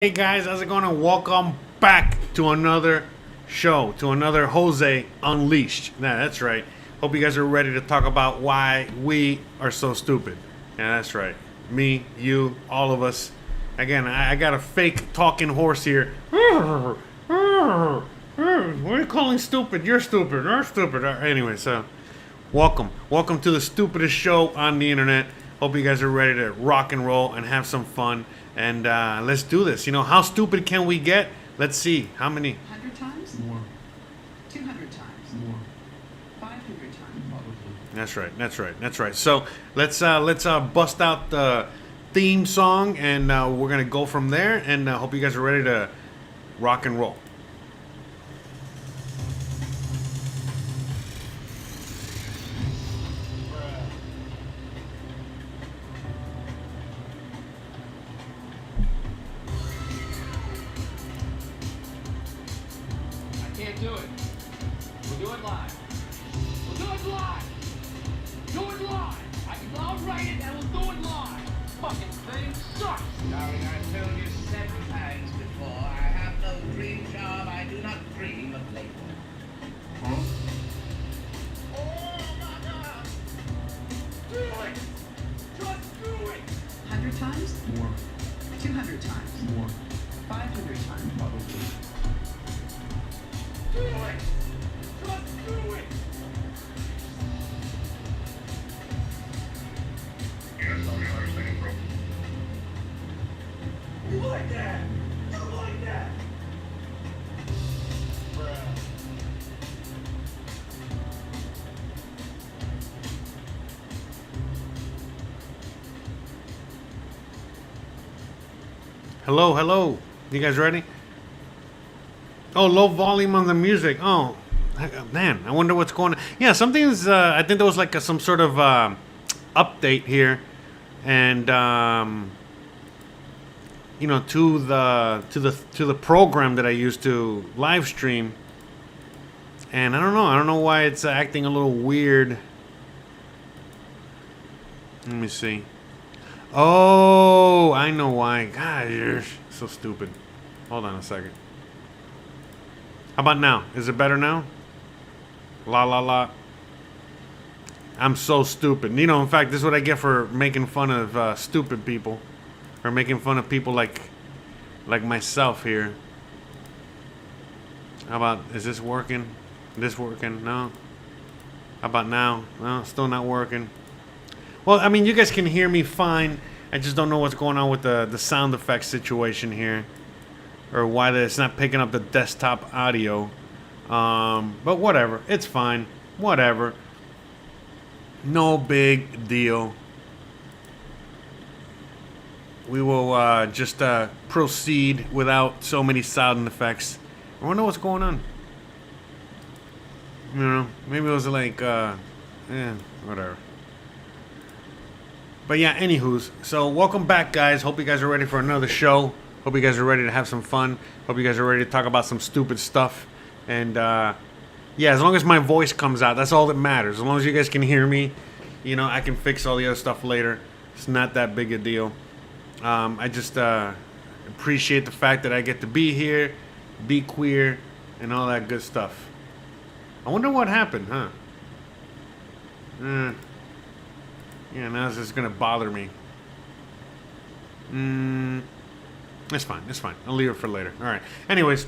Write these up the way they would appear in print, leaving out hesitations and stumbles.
Hey guys, how's it going? And welcome back to another show, to another Jose Unleashed. Yeah, that's right. Hope you guys are ready to talk about why we are so stupid. Yeah, that's right. Me, you, all of us. Again, I got a fake talking horse here. What are you calling stupid? You're stupid. You're stupid. Anyway, so welcome. Welcome to the stupidest show on the internet. Hope you guys are ready to rock and roll and have some fun. And let's do this. You know, how stupid can we get? Let's see. How many? 100 times? More. 200 times? More. 500 times? Probably. That's right. That's right. That's right. So let's bust out the theme song, and we're gonna go from there. And hope you guys are ready to rock and roll. Can't do it. We'll do it live. We'll do it live. Do it live. I'll write it and we'll do it live. Fucking thing sucks. Darling, I've told you 7 times before. I have no dream job. I do not dream of labor. Oh my God. Do it. Just do it. 100 times? More. 200 times? More. 500 times? Probably. Do it. Just do it. You like that? You like that? Bruh. Hello, hello. You guys ready? Oh, low volume on the music. Oh, man, I wonder what's going on. Yeah, something's. I think there was like some sort of update here, and you know, to the program that I used to live stream, and I don't know. I don't know why it's acting a little weird. Let me see. Oh, I know why. God, you're so stupid. Hold on a second. How about now? Is it better now? La la la. I'm so stupid. You know, in fact, this is what I get for making fun of stupid people, or making fun of people like myself here. How about, is this working? This working? No. How about now? No, still not working. Well, I mean, you guys can hear me fine. I just don't know what's going on with the sound effects situation here, or why it's not picking up the desktop audio. But whatever, it's fine. Whatever. No big deal. We will just proceed without so many sound effects. I wonder what's going on. You know, maybe it was like, whatever. But yeah, anywho's. So welcome back, guys. Hope you guys are ready for another show. Hope you guys are ready to have some fun. Hope you guys are ready to talk about some stupid stuff. And yeah, as long as my voice comes out, that's all that matters. As long as you guys can hear me, you know, I can fix all the other stuff later. It's not that big a deal. I just appreciate the fact that I get to be here, be queer, and all that good stuff. I wonder what happened, huh? Yeah, now it's just gonna bother me. It's fine. It's fine. I'll leave it for later. All right. Anyways,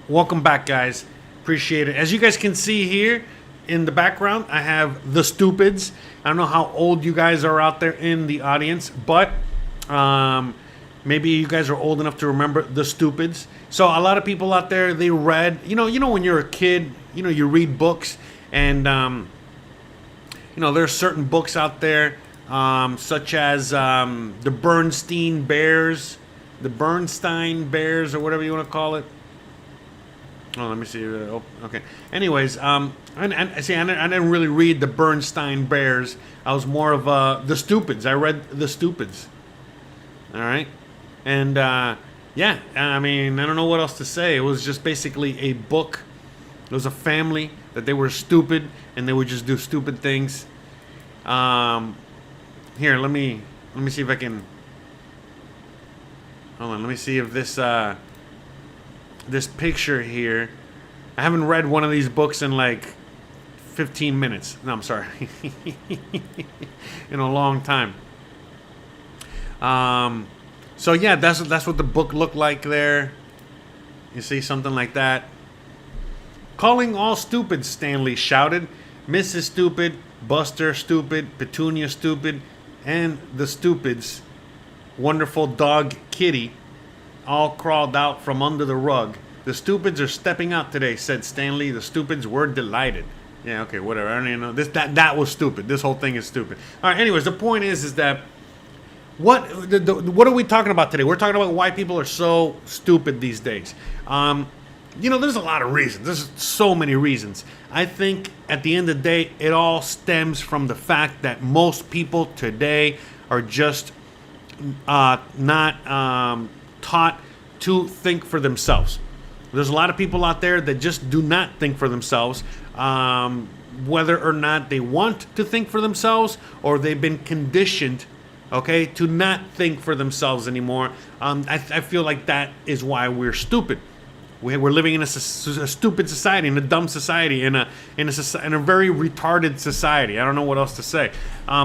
welcome back, guys. Appreciate it. As you guys can see here in the background, I have the Stupids. I don't know how old you guys are out there in the audience, but maybe you guys are old enough to remember the Stupids. So a lot of people out there, they read. You know, when you're a kid, you know, you read books, and you know, there's certain books out there, such as the Bernstein Bears. The Bernstein Bears, or whatever you want to call it. Oh, let me see. Okay. Anyways, I didn't really read the Bernstein Bears. I was more of the Stupids. I read the Stupids. All right, and yeah, I mean, I don't know what else to say. It was just basically a book. It was a family that they were stupid and they would just do stupid things. Here, let me see if I can. Hold on, let me see if this picture here. I haven't read one of these books in like 15 minutes. No, I'm sorry. In a long time. So yeah, that's what the book looked like there. You see something like that. Calling all stupid, Stanley shouted. Mrs. Stupid, Buster Stupid, Petunia Stupid, and the Stupids, wonderful dog Kitty, all crawled out from under the rug. The Stupids are stepping out today, said Stanley. The Stupids were delighted. Yeah, okay, whatever. I don't even know. That was stupid. This whole thing is stupid. All right, anyways, the point is that what are we talking about today? We're talking about why people are so stupid these days. There's a lot of reasons. There's so many reasons. I think at the end of the day, it all stems from the fact that most people today are just not taught to think for themselves. There's a lot of people out there that just do not think for themselves, whether or not they want to think for themselves or they've been conditioned, okay, to not think for themselves anymore. I feel like that is why we're stupid. We're living in a stupid society, in a dumb society, in a very retarded society. I don't know what else to say,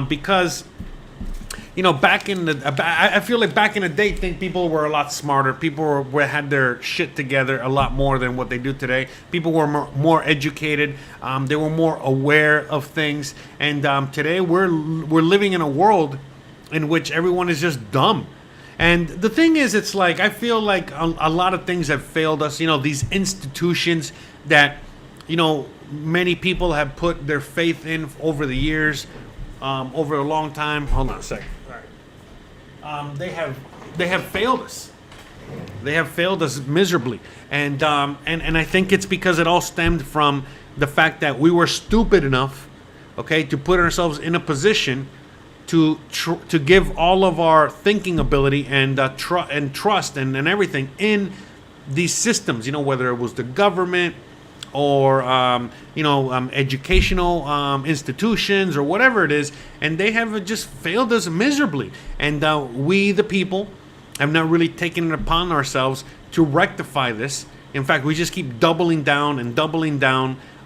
because back in I feel like back in the day, people were a lot smarter. People had their shit together a lot more than what they do today. People were more educated. They were more aware of things. And today we're living in a world in which everyone is just dumb. And the thing is, it's like I feel like a lot of things have failed us. These institutions that many people have put their faith in over the years, over a long time. Hold on a second. They have failed us. They have failed us miserably, and I think it's because it all stemmed from the fact that we were stupid enough, okay, to put ourselves in a position to give all of our thinking ability and trust and everything in these systems. Whether it was the government or educational institutions or whatever it is, and they have just failed us miserably. And we, the people, have not really taken it upon ourselves to rectify this. In fact, we just keep doubling down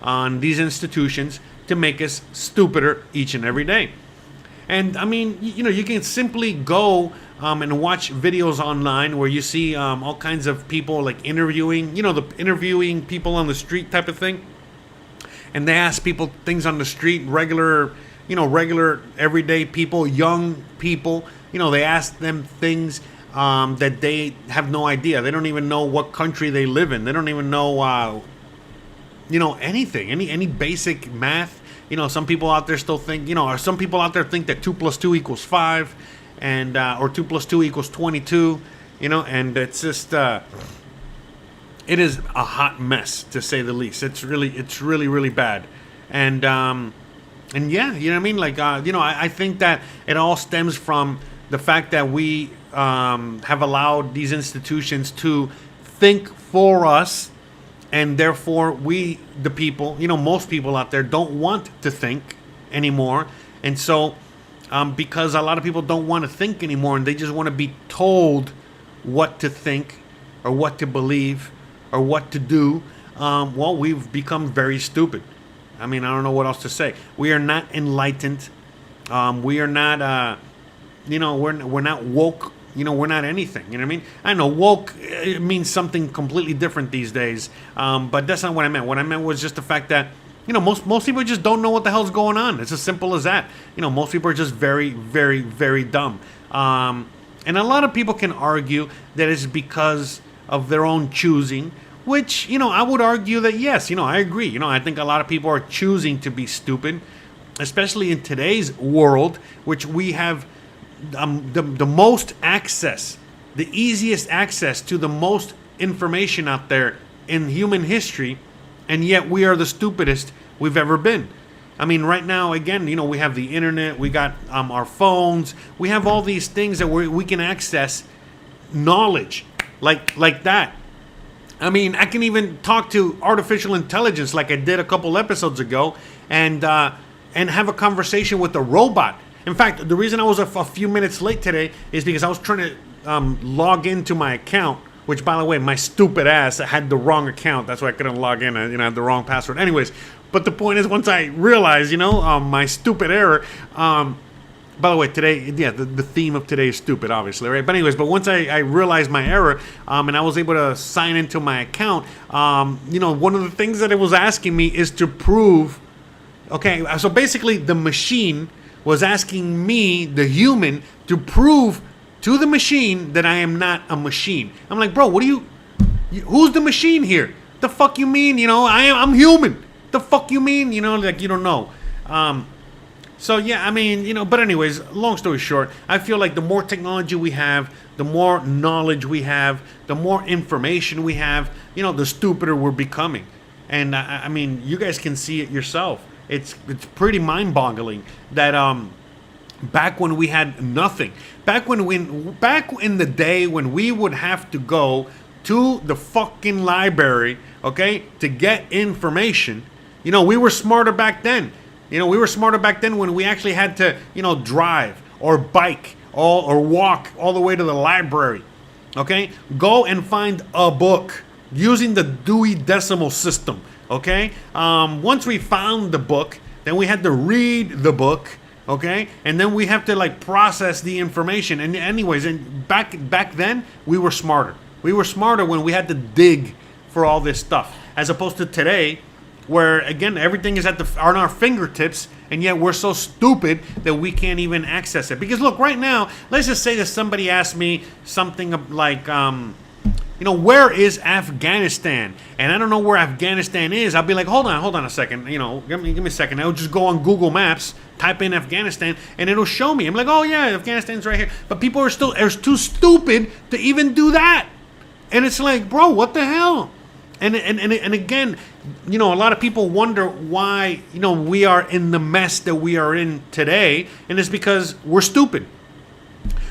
on these institutions to make us stupider each and every day. And I mean, you can simply go and watch videos online where you see all kinds of people like interviewing people on the street type of thing. And they ask people things on the street, regular everyday people, young people. They ask them things that they have no idea. They don't even know what country they live in. They don't even know, anything, any basic math. Some people out there still think, or some people out there think that 2 + 2 = 5, and or 2 + 2 = 22. And it's just it is a hot mess, to say the least. It's really bad, and yeah, you know what I mean. Like I think that it all stems from the fact that we have allowed these institutions to think for us. And therefore, we, the people, most people out there don't want to think anymore. And so, because a lot of people don't want to think anymore and they just want to be told what to think or what to believe or what to do, we've become very stupid. I mean, I don't know what else to say. We are not enlightened. We are not, we're not woke. We're not anything. You know what I mean? I know woke, it means something completely different these days. But that's not what I meant. What I meant was just the fact that, most people just don't know what the hell's going on. It's as simple as that. Most people are just very, very, very dumb. And a lot of people can argue that it's because of their own choosing, which, I would argue that yes, I agree. I think a lot of people are choosing to be stupid, especially in today's world, which we have the most access, the easiest access to the most information out there in human history, and yet we are the stupidest we've ever been. I mean, right now, again, we have the internet, we got our phones, we have all these things that we can access knowledge like that. I mean, I can even talk to artificial intelligence like I did a couple episodes ago, and have a conversation with a robot. In fact, the reason I was a few minutes late today is because I was trying to log into my account, which, by the way, my stupid ass had the wrong account. That's why I couldn't log in. I had the wrong password. Anyways, but the point is, once I realized, my stupid error. By the way, today, yeah, the theme of today is stupid, obviously, right? But anyways, once I realized my error, and I was able to sign into my account, one of the things that it was asking me is to prove. Okay, so basically, the machine was asking me, the human, to prove to the machine that I am not a machine. I'm like, bro, who's the machine here? The fuck you mean? I'm human. The fuck you mean? Like, you don't know. So yeah, I mean, but anyways, long story short, I feel like the more technology we have, the more knowledge we have, the more information we have, the stupider we're becoming. And I mean, you guys can see it yourself. It's pretty mind-boggling that back when we had nothing, back in the day when we would have to go to the fucking library, okay, to get information, we were smarter back then. We were smarter back then when we actually had to, drive or bike or walk all the way to the library. Okay? Go and find a book using the Dewey Decimal System. Okay? Once we found the book, then we had to read the book. Okay? And then we have to process the information. And anyways, back then, we were smarter. We were smarter when we had to dig for all this stuff. As opposed to today, where, again, everything is on our fingertips, and yet we're so stupid that we can't even access it. Because, look, right now, let's just say that somebody asked me something like, where is Afghanistan? And I don't know where Afghanistan is. I'll be like, hold on a second. Give me a second. I'll just go on Google Maps, type in Afghanistan, and it'll show me. I'm like, oh, yeah, Afghanistan's right here. But people are too stupid to even do that. And it's like, bro, what the hell? And again, a lot of people wonder why, we are in the mess that we are in today. And it's because we're stupid.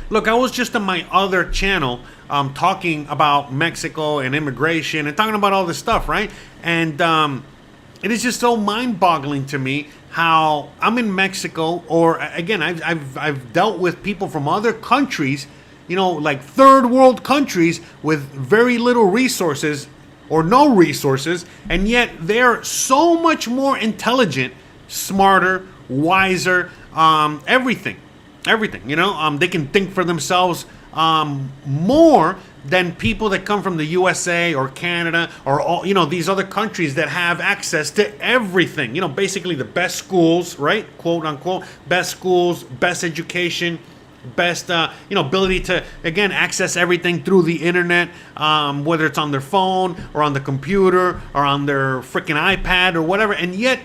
Look, I was just on my other channel talking about Mexico and immigration and talking about all this stuff, right? And it is just so mind-boggling to me how I'm in Mexico, or again, I've dealt with people from other countries, like third world countries with very little resources or no resources, and yet they're so much more intelligent, smarter, wiser, everything. They can think for themselves more than people that come from the USA or Canada or all, these other countries that have access to everything. Basically the best schools, right? Quote unquote, best schools, best education, best ability to, again, access everything through the internet, whether it's on their phone or on the computer or on their freaking iPad or whatever, and yet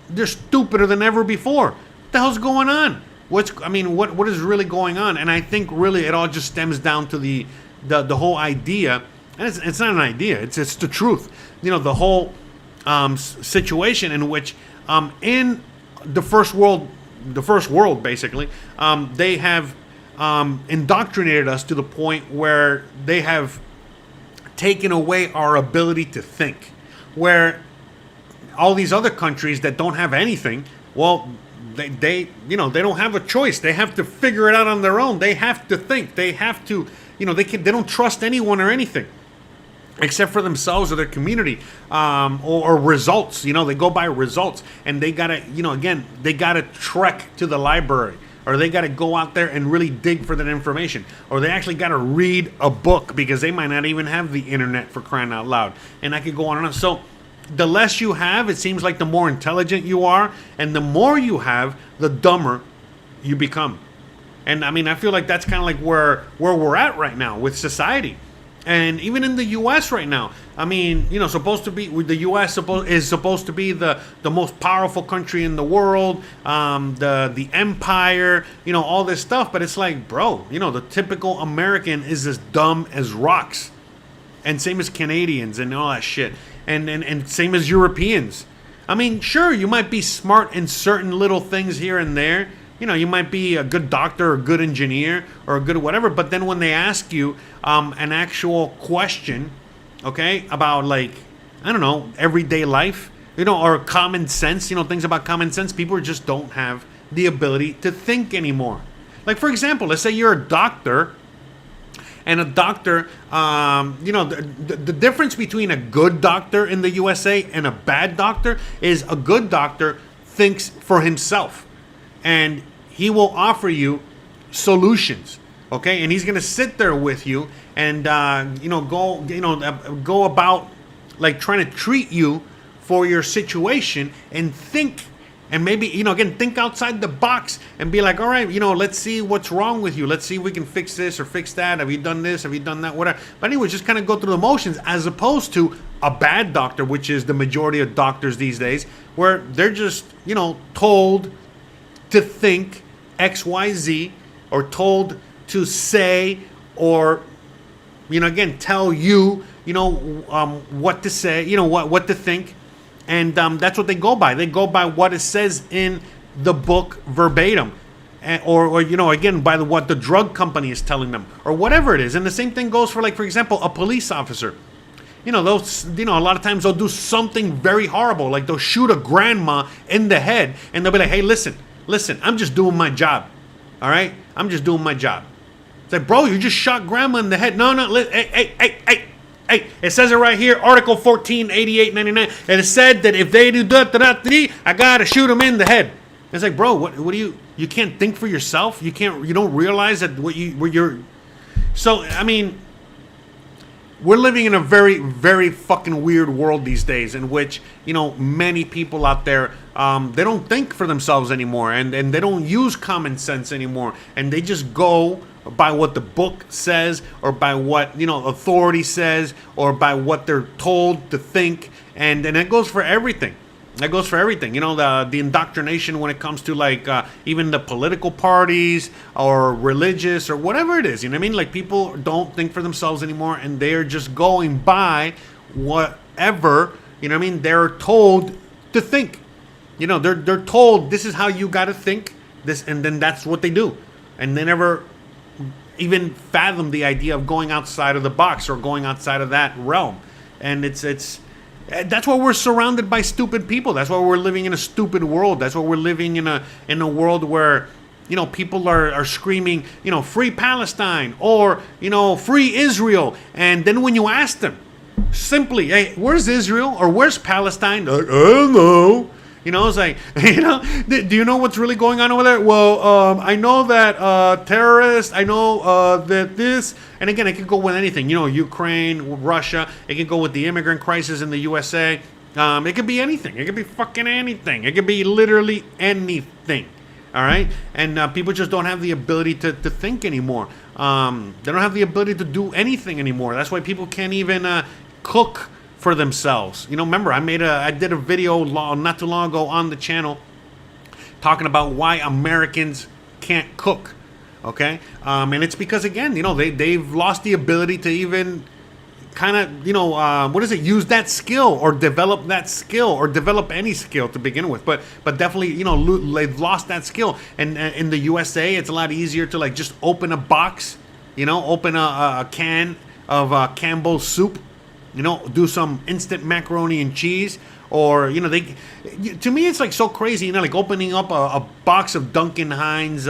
they're stupider than ever before. What the hell's going on? What is really going on? And I think really it all just stems down to the whole idea, and it's not an idea, it's the truth. The whole situation in which in the first world basically, they have indoctrinated us to the point where they have taken away our ability to think. Where all these other countries that don't have anything, well, they don't have a choice. They have to figure it out on their own. They have to think. They have to, they don't trust anyone or anything except for themselves or their community, or results. They go by results, and they gotta, they gotta trek to the library, or they gotta go out there and really dig for that information, or they actually gotta read a book because they might not even have the internet, for crying out loud. And I could go on and on. So the less you have, it seems like the more intelligent you are, and the more you have, the dumber you become. And I mean, I feel like that's kind of like where we're at right now with society. And even in the U.S. right now, I mean, supposed to be, the U.S. is supposed to be the most powerful country in the world, the empire, all this stuff. But it's like, bro, the typical American is as dumb as rocks, and same as Canadians and all that shit, and same as Europeans. I mean, sure, you might be smart in certain little things here and there. You might be a good doctor or a good engineer or a good whatever, but then when they ask you an actual question, okay, about like, I don't know, everyday life, or common sense, things about common sense, people just don't have the ability to think anymore. Like, for example, let's say you're a doctor And a doctor, the difference between a good doctor in the USA and a bad doctor is a good doctor thinks for himself, and he will offer you solutions. Okay, and he's gonna sit there with you and go about like trying to treat you for your situation and think. And maybe, again, think outside the box and be like, all right, let's see what's wrong with you. Let's see if we can fix this or fix that. Have you done this? Have you done that? Whatever. But anyway, just kind of go through the motions, as opposed to a bad doctor, which is the majority of doctors these days, where they're just, told to think X, Y, Z, or told to say, or, again, tell you, what to say, what to think. And that's what they go by. They go by what it says in the book verbatim. Or again, by what the drug company is telling them. Or whatever it is. And the same thing goes for, like, for example, a police officer. A lot of times they'll do something very horrible. Like they'll shoot a grandma in the head. And they'll be like, hey, listen, I'm just doing my job. All right? I'm just doing my job. It's like, bro, you just shot grandma in the head. No, hey. Hey, it says it right here, Article 14, 8899, and it said that if they do I gotta shoot them in the head. It's like, bro, what do you can't think for yourself? You don't realize that you're. So, I mean, we're living in a very, very fucking weird world these days, in which, many people out there, they don't think for themselves anymore, and they don't use common sense anymore, and they just go by what the book says, or by what authority says, or by what they're told to think, and that goes for everything. That goes for everything. The indoctrination when it comes to like even the political parties or religious or whatever it is. You know what I mean? Like, people don't think for themselves anymore, and they're just going by whatever, they're told to think. They're told this is how you got to think this, and then that's what they do, and they never even fathom the idea of going outside of the box or going outside of that realm. And it's that's why we're surrounded by stupid people. That's why we're living in a stupid world. That's why we're living in a world where people are screaming, free Palestine, or free Israel. And then when you ask them simply, hey, where's Israel or where's Palestine? I don't know. It's like, do you know what's really going on over there? Well, I know that terrorists, I know that this, and again, it could go with anything, Ukraine, Russia, it could go with the immigrant crisis in the USA, it could be anything, it could be fucking anything, it could be literally anything, all right? And people just don't have the ability to think anymore. They don't have the ability to do anything anymore. That's why people can't even cook for themselves. Remember, I did a video not too long ago on the channel talking about why Americans can't cook. Okay, and it's because, again, they've lost the ability to even kind of use that skill or develop that skill or develop any skill to begin with. But definitely they've lost that skill. And in the USA, it's a lot easier to like just open a box, open a can of Campbell's soup. Do some instant macaroni and cheese, or to me it's like so crazy, like opening up a box of Duncan Hines,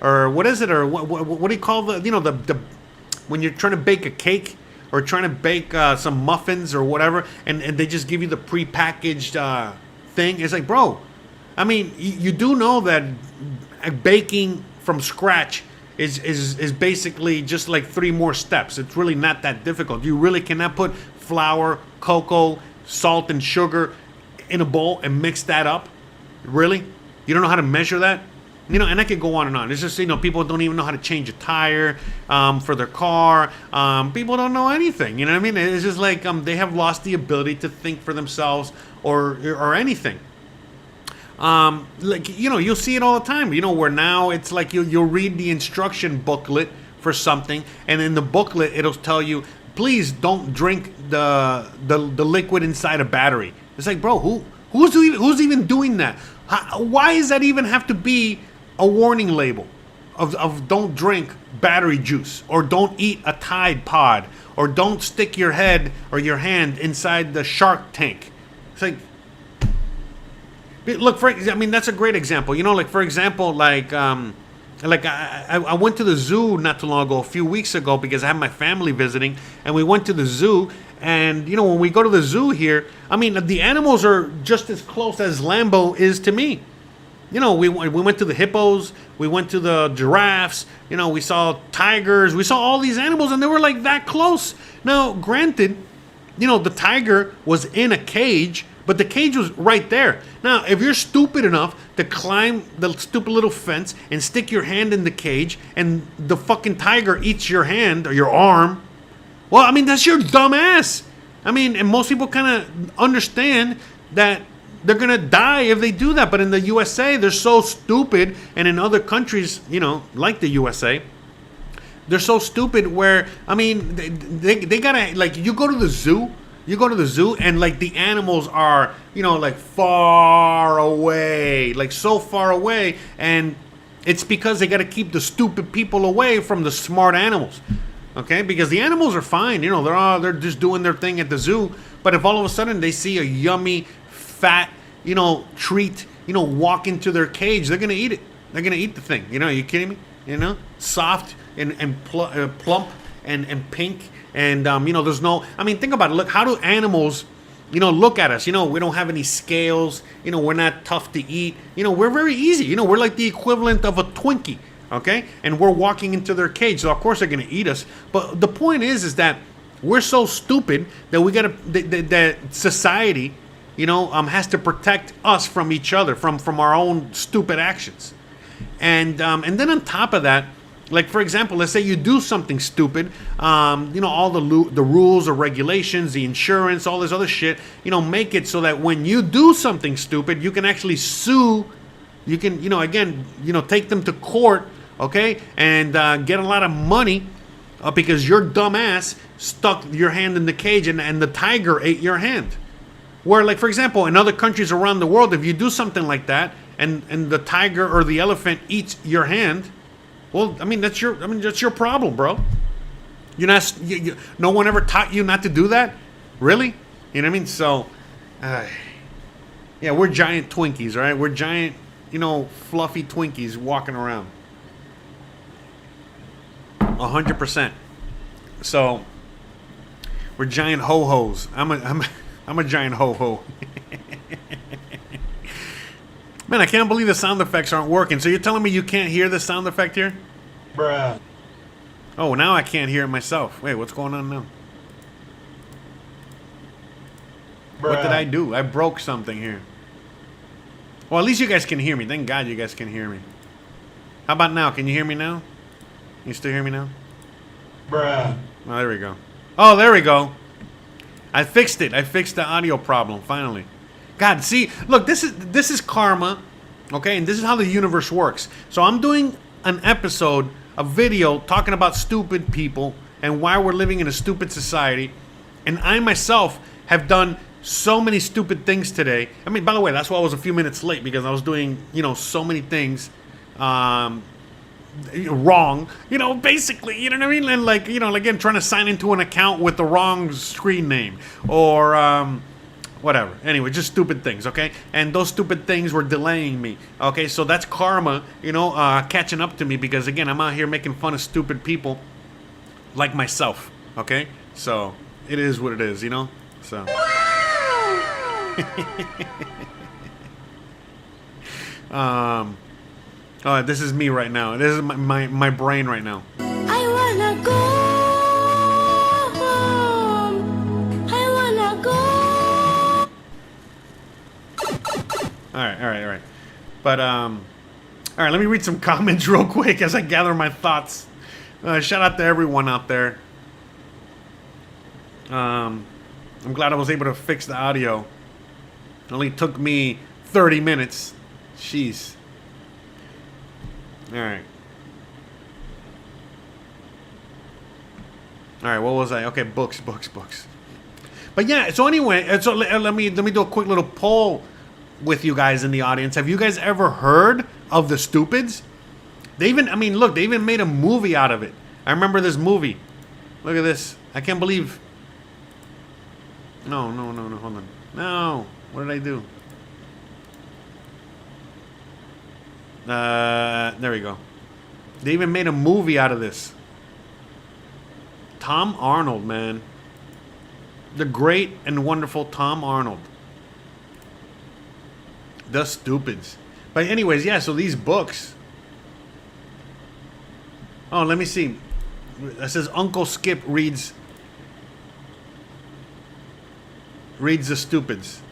or what is it, or what do you call the when you're trying to bake a cake or trying to bake some muffins or whatever, and they just give you the prepackaged thing. It's like, bro, I mean, you do know that baking from scratch is basically just like 3 more steps. It's really not that difficult. You really cannot put flour, cocoa, salt, and sugar in a bowl and mix that up. Really? You don't know how to measure that? And I could go on and on. It's just, people don't even know how to change a tire for their car. People don't know anything. You know what I mean? It's just like they have lost the ability to think for themselves or anything. You'll see it all the time. Where now it's like you'll read the instruction booklet for something, and in the booklet it'll tell you, please don't drink the liquid inside a battery. It's like, bro, who's even doing that? Why does that even have to be a warning label of don't drink battery juice, or don't eat a Tide Pod, or don't stick your head or your hand inside the Shark Tank? It's like, look, that's a great example. Like, for example, like like I went to the zoo not too long ago, a few weeks ago, because I had my family visiting, and we went to the zoo. And you know, when we go to the zoo here, I mean, the animals are just as close as Lambo is to me. You know, we went to the hippos, we went to the giraffes, you know, we saw tigers, we saw all these animals, and they were like that close. Now, granted, you know, the tiger was in a cage, but the cage was right there. Now, if you're stupid enough to climb the stupid little fence and stick your hand in the cage, and the fucking tiger eats your hand or your arm, well, I mean, that's your dumb ass. I mean, and most people kind of understand that they're going to die if they do that. But in the USA, they're so stupid. And in other countries, you know, like the USA, they're so stupid where, I mean, they got to, like, you go to the zoo. You go to the zoo and, like, the animals are, you know, like, far away. Like, so far away. And it's because they got to keep the stupid people away from the smart animals. Okay, because the animals are fine, you know, they're just doing their thing at the zoo. But if all of a sudden they see a yummy, fat, you know, treat, you know, walk into their cage, they're gonna eat it. They're gonna eat the thing. You know, are you kidding me? You know, soft and plump and pink, and you know, there's no. I mean, think about it. Look, how do animals, you know, look at us? You know, we don't have any scales. You know, we're not tough to eat. You know, we're very easy. You know, we're like the equivalent of a Twinkie. Okay, and we're walking into their cage, so of course they're gonna eat us. But the point is that we're so stupid that we gotta that society, you know, has to protect us from each other, from our own stupid actions. And then on top of that, like for example, let's say you do something stupid, you know, all the rules or regulations, the insurance, all this other shit, you know, make it so that when you do something stupid, you can actually sue. You can, you know, again, you know, take them to court. Okay, and get a lot of money because your dumb ass stuck your hand in the cage and the tiger ate your hand. Where, like, for example, in other countries around the world, if you do something like that and the tiger or the elephant eats your hand, well, I mean, that's your problem, bro. You're not, no one ever taught you not to do that? Really? You know what I mean? So, yeah, we're giant Twinkies, right? We're giant, you know, fluffy Twinkies walking around. 100%. So we're giant ho-hos. I'm a giant ho-ho. Man, I can't believe the sound effects aren't working. So you're telling me you can't hear the sound effect here? Bruh. Oh, now I can't hear it myself. Wait, what's going on now? Bruh. What did I do? I broke something here. Well, at least you guys can hear me. Thank God you guys can hear me. How about now? Can you hear me now? You still hear me now? Bruh. Oh, there we go. Oh, there we go. I fixed it. I fixed the audio problem finally. God, see, look, this is karma, okay? And this is how the universe works. So I'm doing an episode, a video talking about stupid people and why we're living in a stupid society. And I myself have done so many stupid things today. I mean, by the way, that's why I was a few minutes late, because I was doing, you know, so many things wrong, you know, basically, you know what I mean? And like, you know, again, trying to sign into an account with the wrong screen name or whatever. Anyway, just stupid things, okay? And those stupid things were delaying me, okay? So that's karma, you know, catching up to me, because again, I'm out here making fun of stupid people like myself, okay? So it is what it is, you know? So. Oh, this is me right now. This is my brain right now. I wanna go home. I wanna go. All right. But all right. Let me read some comments real quick as I gather my thoughts. Shout out to everyone out there. I'm glad I was able to fix the audio. It only took me 30 minutes. Jeez. All right. What was I? Okay, books. But yeah, so anyway, so let me do a quick little poll with you guys in the audience. Have you guys ever heard of the Stoopids? They even made a movie out of it. I remember this movie. Look at this. I can't believe. No, hold on. No, what did I do? There we go. They even made a movie out of this. Tom Arnold, man. The great and wonderful Tom Arnold. The Stupids. But anyways, yeah, so these books. Oh, let me see. It says Uncle Skip reads The Stupids.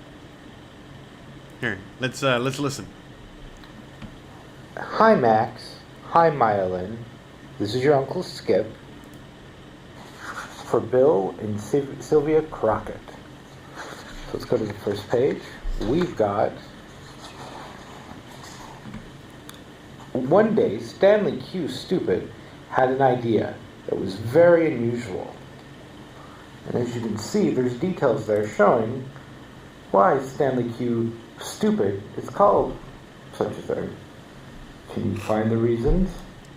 Here, let's listen. Hi, Max. Hi, Myelin. This is your Uncle Skip. For Bill and Sylvia Crockett. So let's go to the first page. We've got... One day, Stanley Q. Stupid had an idea that was very unusual. And as you can see, there's details there showing why Stanley Q. Stupid is called such a thing. Can you find the reasons?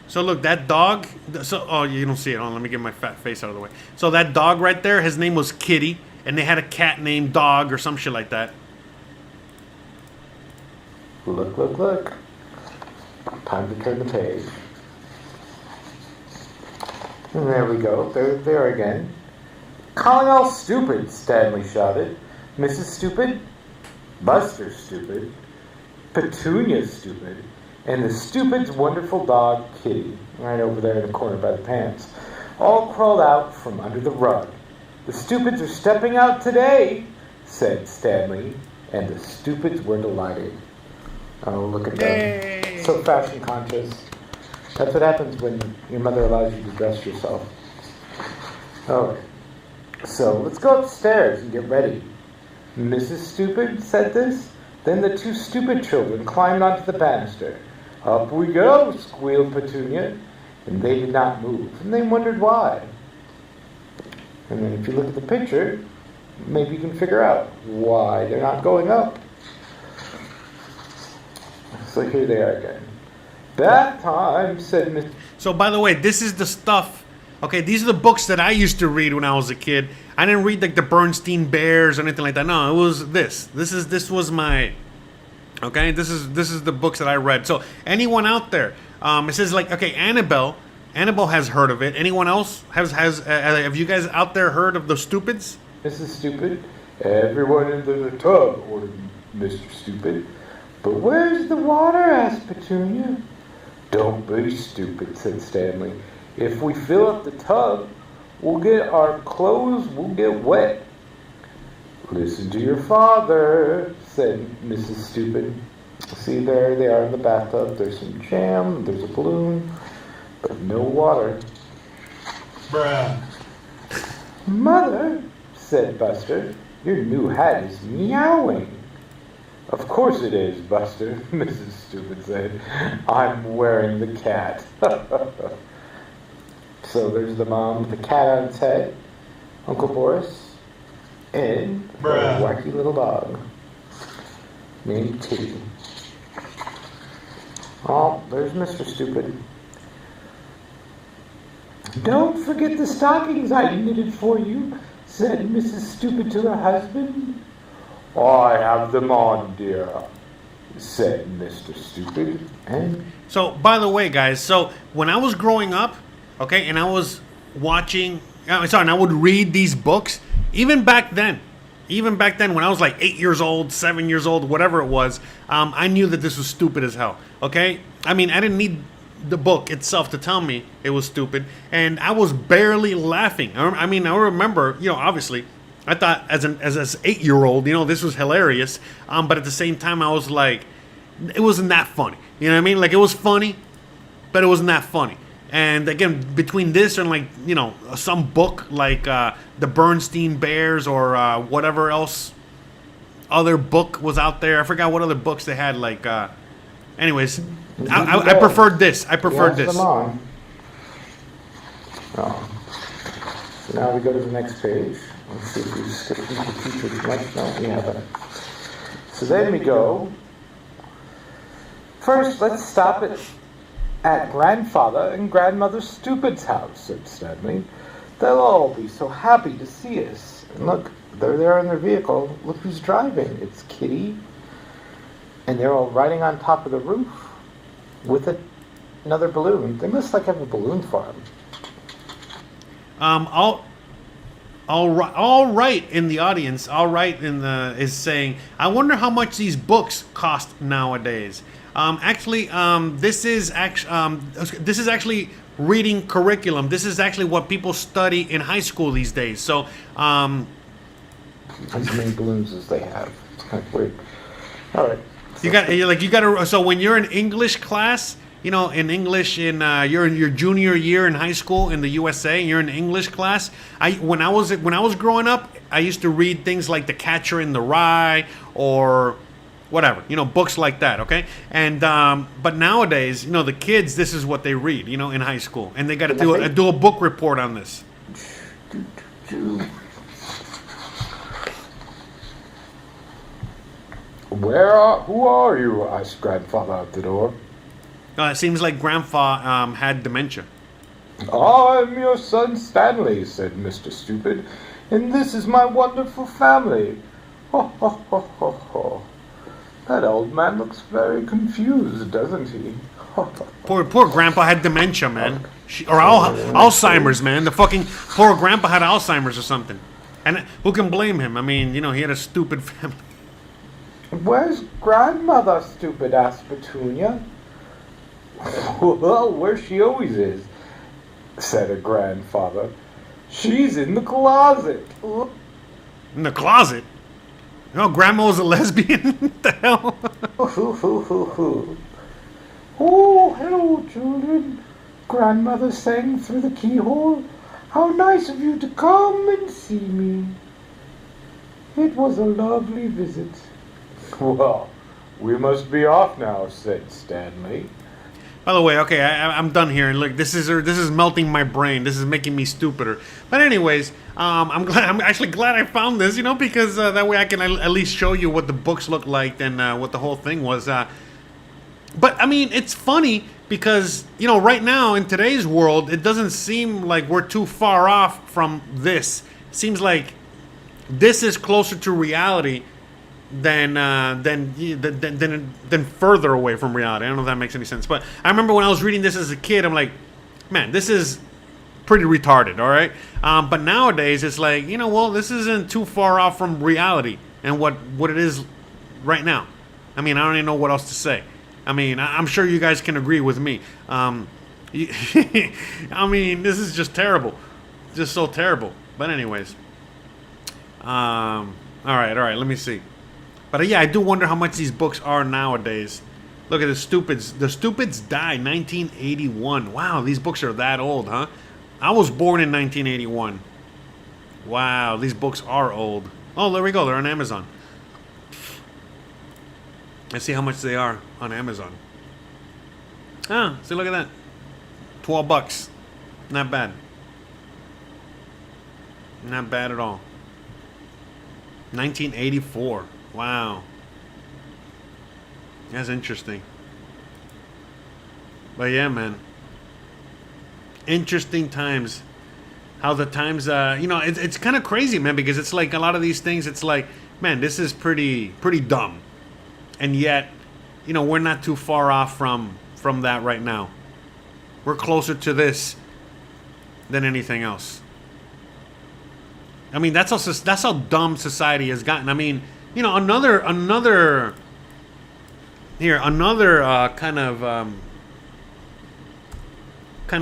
So look, that dog. So oh, you don't see it. Oh, let me get my fat face out of the way. So that dog right there, his name was Kitty, and they had a cat named Dog or some shit like that. Look, look, look. Time to turn the page. And there we go. There again. Calling all stupid, Stanley shouted. Mrs. Stupid, Buster Stupid, Petunia Stupid, and the Stupid's wonderful dog, Kitty, right over there in the corner by the pants, all crawled out from under the rug. The Stupids are stepping out today, said Stanley, and the Stupids were delighted. Oh, look at them. So fashion conscious. That's what happens when your mother allows you to dress yourself. Okay. So, let's go upstairs and get ready. Mrs. Stupid said this. Then the two stupid children climbed onto the banister. Up we go, squealed Petunia. And they did not move, and they wondered why. And then if you look at the picture, maybe you can figure out why they're not going up. So here they are again. Bath time, said Miss... So by the way, this is the stuff. Okay, these are the books that I used to read when I was a kid. I didn't read like the Bernstein Bears or anything like that. No, it was this. This was my. Okay, this is the books that I read. So anyone out there, it says like okay, Annabelle has heard of it. Anyone else have you guys out there heard of the Stupids? Mrs. Stupid, everyone into the tub, ordered Mr. Stupid. But where's the water? Asked Petunia. Don't be stupid, said Stanley. If we fill up the tub, we'll get our clothes will get wet. Listen to your father, said Mrs. Stupid. See, there they are in the bathtub. There's some jam, there's a balloon, but no water. Bruh. Mother, said Buster, your new hat is meowing. Of course it is, Buster, Mrs. Stupid said. I'm wearing the cat. So there's the mom with the cat on its head, Uncle Boris, and a wacky little dog named Kitty. Oh, there's Mr. Stupid. Don't forget the stockings I knitted for you, said Mrs. Stupid to her husband. I have them on, dear, said Mr. Stupid. And so, by the way, guys, so when I was growing up, okay, and I was watching, and I would read these books, even back then when I was like 8 years old, 7 years old, whatever it was, I knew that this was stupid as hell, okay? I mean, I didn't need the book itself to tell me it was stupid, and I was barely laughing. I mean, I remember, obviously, I thought as an 8-year-old, this was hilarious, but at the same time, I was like, it wasn't that funny. You know what I mean? Like, it was funny, but it wasn't that funny. And again, between this and like, some book like the Bernstein Bears or whatever else other book was out there. I forgot what other books they had. Like, anyways, I preferred this. I preferred this. Oh. So now we go to the next page. Let's see if we skipped into features much. No, we haven't. So then we go. First, let's stop at Grandfather and Grandmother Stupid's house, said Stanley. They'll all be so happy to see us. And look, they're there in their vehicle. Look who's driving. It's Kitty. And they're all riding on top of the roof with a another balloon. They must like have a balloon farm. All right in the audience. All right in the is saying. I wonder how much these books cost nowadays. This is actually reading curriculum. This is actually what people study in high school these days. So, As many balloons as they have. It's kind of weird. All right. you got to. So when you're in English class, you know, in English, you're in your junior year in high school in the USA, and you're in English class. When I was growing up, I used to read things like The Catcher in the Rye or whatever, you know, books like that. Okay, and but nowadays, you know, the kids, this is what they read, you know, in high school, and they got to do a book report on this. Who are you? Asked Grandfather out the door. It seems like Grandpa had dementia. I'm your son Stanley, said Mr. Stoopid, and this is my wonderful family. Ho, ho, ho, ho, ho. That old man looks very confused, doesn't he? Poor Grandpa had dementia, man. Alzheimer's, man. The fucking poor Grandpa had Alzheimer's or something. And who can blame him? I mean, you know, he had a stupid family. Where's Grandmother, Stoopid? Asked Petunia. Well, where she always is, said her grandfather. She's in the closet. In the closet? You know, Grandma was a lesbian? What the hell? Oh, hello, children. Grandmother sang through the keyhole. How nice of you to come and see me. It was a lovely visit. Well, we must be off now, said Stanley. By the way, okay, I'm done here. Look, this is melting my brain. This is making me stupider. But anyways, I'm actually glad I found this, you know, because that way I can at least show you what the books look like and what the whole thing was. But I mean, it's funny because, you know, right now in today's world, it doesn't seem like we're too far off from this. It seems like this is closer to reality than further away from reality. I don't know if that makes any sense, but I remember when I was reading this as a kid, I'm like, man, this is pretty retarded, all right? But nowadays, it's like, you know, well, this isn't too far off from reality and what it is right now. I mean, I don't even know what else to say. I mean, I'm sure you guys can agree with me. I mean, this is just terrible. Just so terrible. But anyways. All right, let me see. But yeah, I do wonder how much these books are nowadays. Look at the Stupids. The Stupids died 1981. Wow, these books are that old, huh? I was born in 1981. Wow, these books are old. Oh, there we go. They're on Amazon. Let's see how much they are on Amazon. Ah, see, look at that. $12. Not bad. Not bad at all. 1984. Wow. That's interesting. But yeah, man. Interesting times. How the times, you know, it's kind of crazy, man, because it's like a lot of these things, it's like, man, this is pretty dumb. And yet, you know, we're not too far off from that right now. We're closer to this than anything else. I mean, that's how dumb society has gotten. I mean, you know, another kind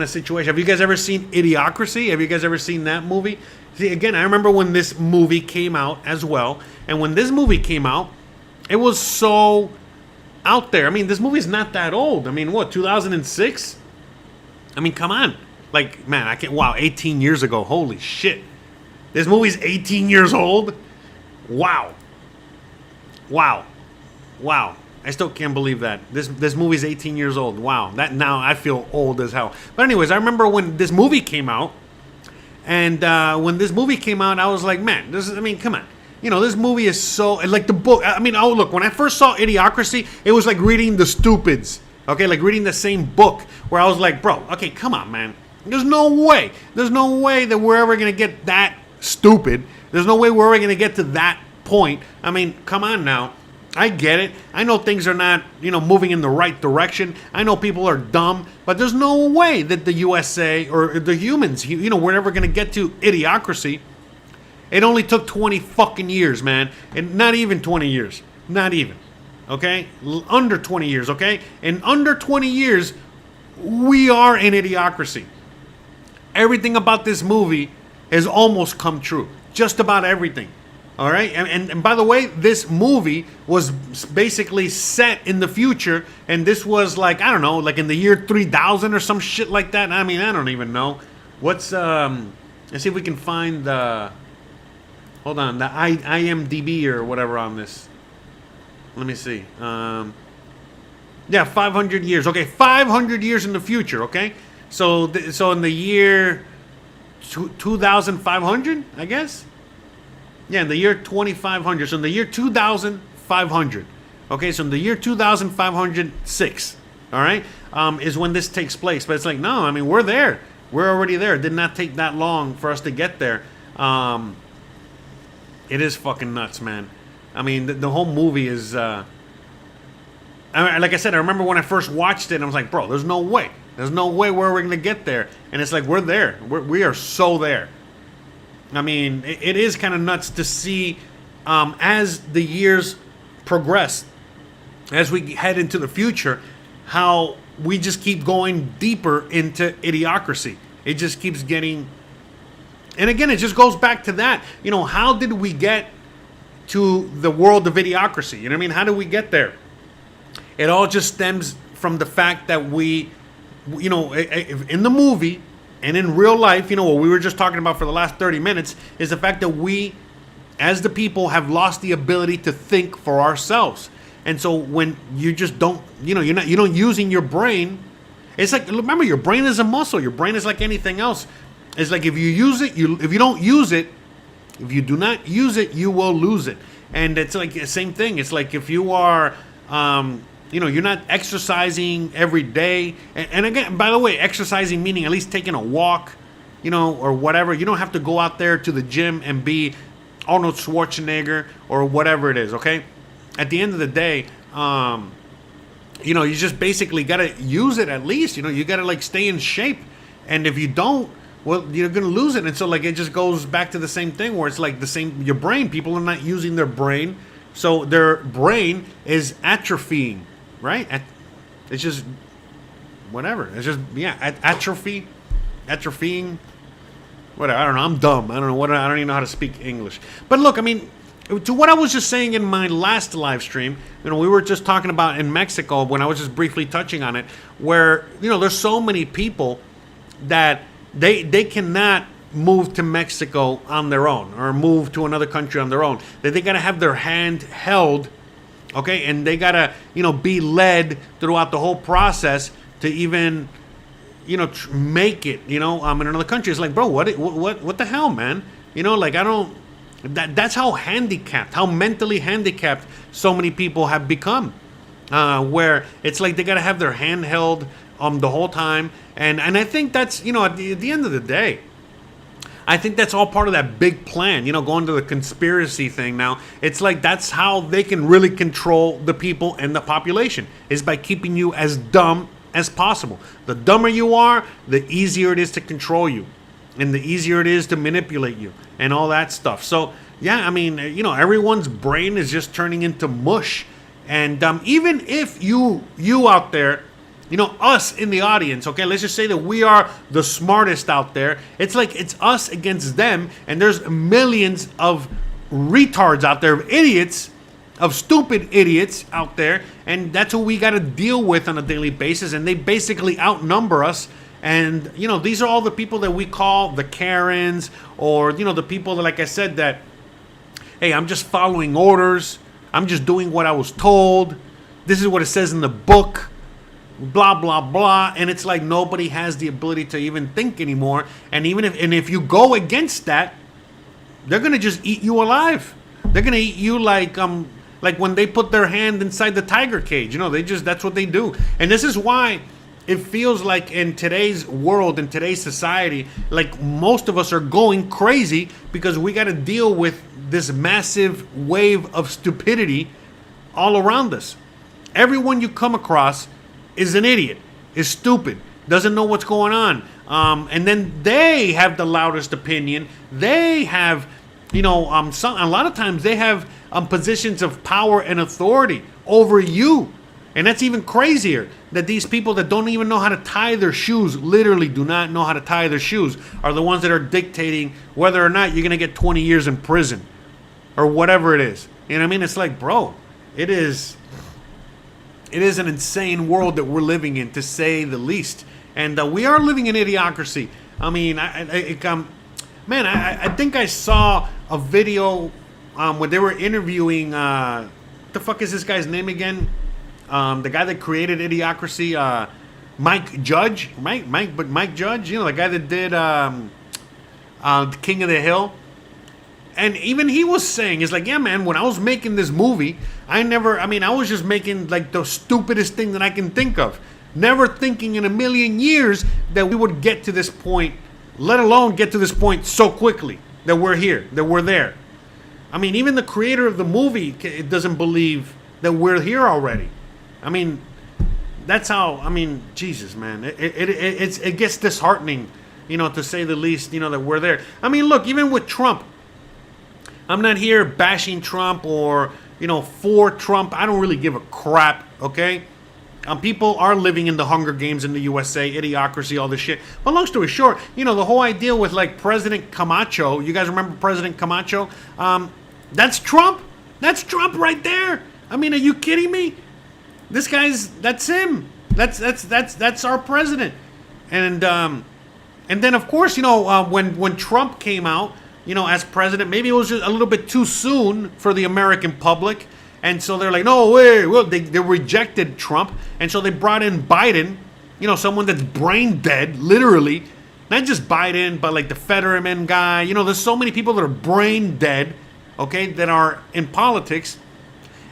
of situation. Have you guys ever seen Idiocracy? Have you guys ever seen that movie? See, again, I remember when this movie came out as well. And when this movie came out, it was so out there. I mean, this movie's not that old. I mean, what, 2006? I mean, come on. Like, man, I can't. Wow, 18 years ago. Holy shit. This movie's 18 years old? Wow. I still can't believe that. This movie's 18 years old. Wow. That now I feel old as hell. But anyways, I remember when this movie came out. And when this movie came out, I was like, man, come on. You know, this movie is so, like the book. I mean, oh, look, when I first saw Idiocracy, it was like reading The Stupids. Okay, like reading the same book. Where I was like, bro, okay, come on, man. There's no way that we're ever going to get that stupid. There's no way we're ever going to get to that point. I mean, come on now. I get it. I know things are not, moving in the right direction. I know people are dumb, but there's no way that the USA or the humans, we're never going to get to idiocracy. It only took 20 fucking years, man. And not even 20 years. Not even. Okay? Under 20 years, okay? In under 20 years, we are in idiocracy. Everything about this movie has almost come true. Just about everything. All right? And by the way, this movie was basically set in the future. And this was like, I don't know, like in the year 3000 or some shit like that. I mean, I don't even know. What's, let's see if we can find the... Hold on, the IMDb or whatever on this. Let me see. Yeah, 500 years. Okay, 500 years in the future, okay? So in the year 2500, I guess? Yeah, in the year 2500. So in the year 2500. Okay, so in the year 2506, all right, is when this takes place. But it's like, no, I mean, we're there. We're already there. It did not take that long for us to get there. It is fucking nuts, man. I mean, the whole movie is... like I said, I remember when I first watched it, and I was like, bro, there's no way. There's no way where we're going to get there. And it's like, we're there. We are so there. I mean, it is kind of nuts to see as the years progress, as we head into the future, how we just keep going deeper into idiocracy. It just keeps getting... And again, it just goes back to that. How did we get to the world of idiocracy? You know what I mean? How did we get there? It all just stems from the fact that we, in the movie and in real life, what we were just talking about for the last 30 minutes is the fact that we, as the people, have lost the ability to think for ourselves. And so when you just don't, you're not using your brain. It's like, remember, your brain is a muscle. Your brain is like anything else. It's like if you use it, if you don't use it, if you do not use it, you will lose it. And it's like the same thing. It's like if you are, you're not exercising every day. And again, by the way, exercising meaning at least taking a walk, or whatever. You don't have to go out there to the gym and be Arnold Schwarzenegger or whatever it is, okay? At the end of the day, you just basically got to use it at least. You got to like stay in shape. And if you don't, well, you're going to lose it. And so, like, it just goes back to the same thing where it's like the same, your brain, people are not using their brain. So their brain is atrophying, right? It's just, whatever. It's just, atrophying. Whatever. I don't know. I'm dumb. I don't know I don't even know how to speak English. But look, I mean, to what I was just saying in my last live stream, we were just talking about in Mexico when I was just briefly touching on it, where, there's so many people that they cannot move to Mexico on their own or move to another country on their own. They got to have their hand held, okay, and they got to, be led throughout the whole process to even, make it, in another country. It's like, bro, what the hell, man? Like, I don't... That's how handicapped, how mentally handicapped so many people have become. Where it's like they got to have their hand held the whole time. And I think that's, at the end of the day, I think that's all part of that big plan, going to the conspiracy thing now. It's like that's how they can really control the people and the population, is by keeping you as dumb as possible. The dumber you are, the easier it is to control you. And the easier it is to manipulate you and all that stuff. So, yeah, I mean, everyone's brain is just turning into mush. And even if you out there, us in the audience, okay, let's just say that we are the smartest out there. It's like it's us against them. And there's millions of retards out there, of idiots, of stupid idiots out there. And that's what we got to deal with on a daily basis. And they basically outnumber us. And, these are all the people that we call the Karens, or, the people that, like I said, that, hey, I'm just following orders. I'm just doing what I was told. This is what it says in the book. Blah, blah, blah. And it's like nobody has the ability to even think anymore. And even if you go against that, they're going to just eat you alive. They're going to eat you like when they put their hand inside the tiger cage. That's what they do. And this is why it feels like in today's world, in today's society, like most of us are going crazy because we got to deal with this massive wave of stupidity all around us. Everyone you come across is an idiot, is stupid, doesn't know what's going on. And then they have the loudest opinion. They have, a lot of times they have positions of power and authority over you. And that's even crazier, that these people that don't even know how to tie their shoes, literally do not know how to tie their shoes, are the ones that are dictating whether or not you're going to get 20 years in prison or whatever it is. You know what I mean? It's like, bro, it is an insane world that we're living in, to say the least. And we are living in idiocracy. I mean, I think I saw a video where they were interviewing, what the fuck is this guy's name again? The guy that created Idiocracy, Mike Judge, Mike Judge, the guy that did King of the Hill. And even he was saying, it's like, yeah, man, when I was making this movie, I was just making like the stupidest thing that I can think of. Never thinking in a million years that we would get to this point, let alone get to this point so quickly, that we're here, that we're there. I mean, even the creator of the movie doesn't believe that we're here already. I mean, that's how, Jesus, man. It gets disheartening, to say the least, that we're there. I mean, look, even with Trump, I'm not here bashing Trump or, for Trump. I don't really give a crap, okay? People are living in the Hunger Games in the USA, idiocracy, all this shit. But long story short, the whole idea with like President Camacho, you guys remember President Camacho? That's Trump. That's Trump right there. I mean, are you kidding me? That's him. That's our president. And then of course, when Trump came out, as president, maybe it was just a little bit too soon for the American public. And so they're like, no way. Well, they rejected Trump. And so they brought in Biden, someone that's brain dead, literally. Not just Biden, but like the Fetterman guy. There's so many people that are brain dead, okay, that are in politics.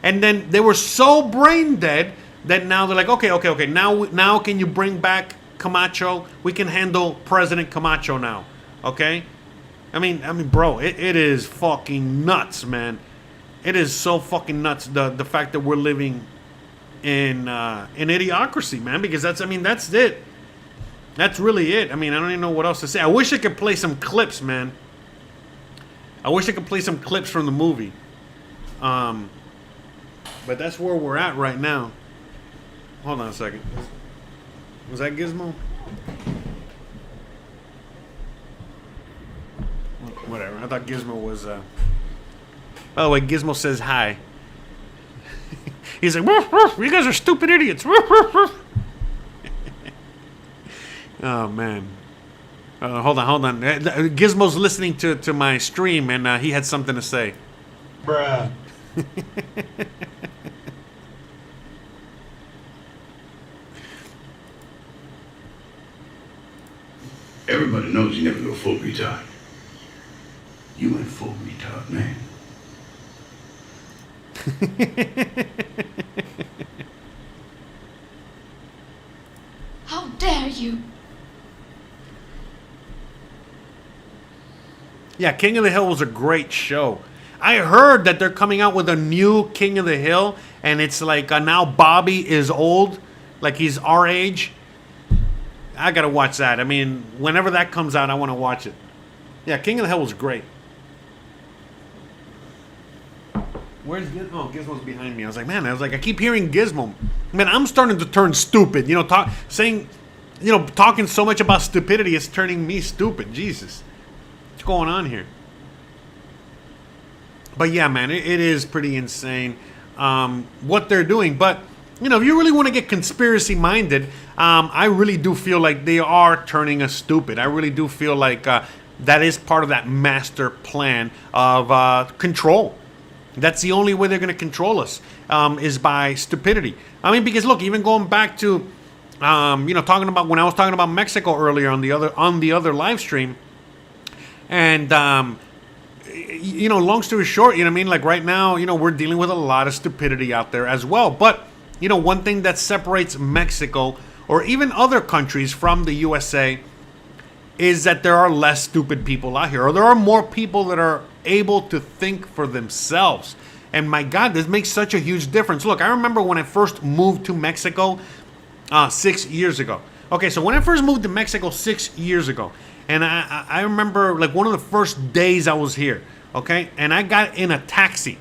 And then they were so brain dead that now they're like, okay. Now can you bring back Camacho? We can handle President Camacho now, okay? I mean, bro, it is fucking nuts, man. It is so fucking nuts, the fact that we're living in idiocracy, man. Because that's it. That's really it. I don't even know what else to say. I wish I could play some clips, man. I wish I could play some clips from the movie. But that's where we're at right now. Hold on a second. Was that Gizmo? Whatever. I thought Gizmo was... By the way, Gizmo says hi. He's like, woof, woof, you guys are stupid idiots. Woof, woof, woof. Oh, man. Hold on. Gizmo's listening to my stream, and he had something to say. Bruh. Everybody knows you never go full retard. You went full retard, man. How dare you? Yeah, King of the Hill was a great show. I heard that they're coming out with a new King of the Hill, and it's like now Bobby is old, like he's our age. I gotta watch that. Whenever that comes out, I want to watch it. Yeah, King of the Hill was great. Where's Gizmo? Oh, Gizmo's behind me. I was like, I keep hearing Gizmo. Man, I'm starting to turn stupid. Talking so much about stupidity is turning me stupid. Jesus. What's going on here? But yeah, man, it is pretty insane what they're doing. But, if you really want to get conspiracy-minded, I really do feel like they are turning us stupid. I really do feel like that is part of that master plan of control. That's the only way they're going to control us, is by stupidity. Because look, even going back to, talking about when I was talking about Mexico earlier on the other live stream, and long story short, like right now, we're dealing with a lot of stupidity out there as well. But one thing that separates Mexico or even other countries from the USA is that there are less stupid people out here, or there are more people that are able to think for themselves. And my God, this makes such a huge difference. Look, I remember when I first moved to Mexico 6 years ago. Okay, so when I first moved to Mexico 6 years ago, and I remember like one of the first days I was here, okay, and I got in a taxi,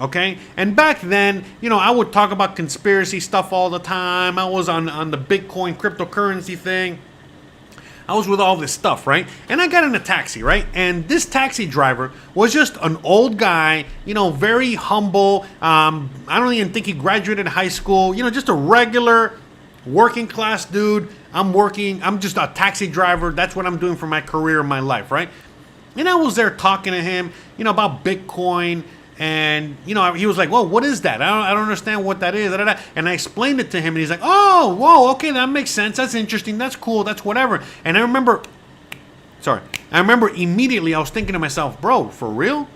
okay, and back then, you know, I would talk about conspiracy stuff all the time. I was on the Bitcoin cryptocurrency thing. I was with all this stuff, right? And I got in a taxi, right? And this taxi driver was just an old guy, you know, very humble. I don't even think he graduated high school. You know, just a regular working class dude. I'm just a taxi driver. That's what I'm doing for my career in my life, right? And I was there talking to him, you know, about Bitcoin. And, you know, he was like, whoa, what is that? I don't understand what that is. And I explained it to him, and he's like, oh, whoa, okay, that makes sense. That's interesting. That's cool. That's whatever. And I remember immediately I was thinking to myself, bro, for real?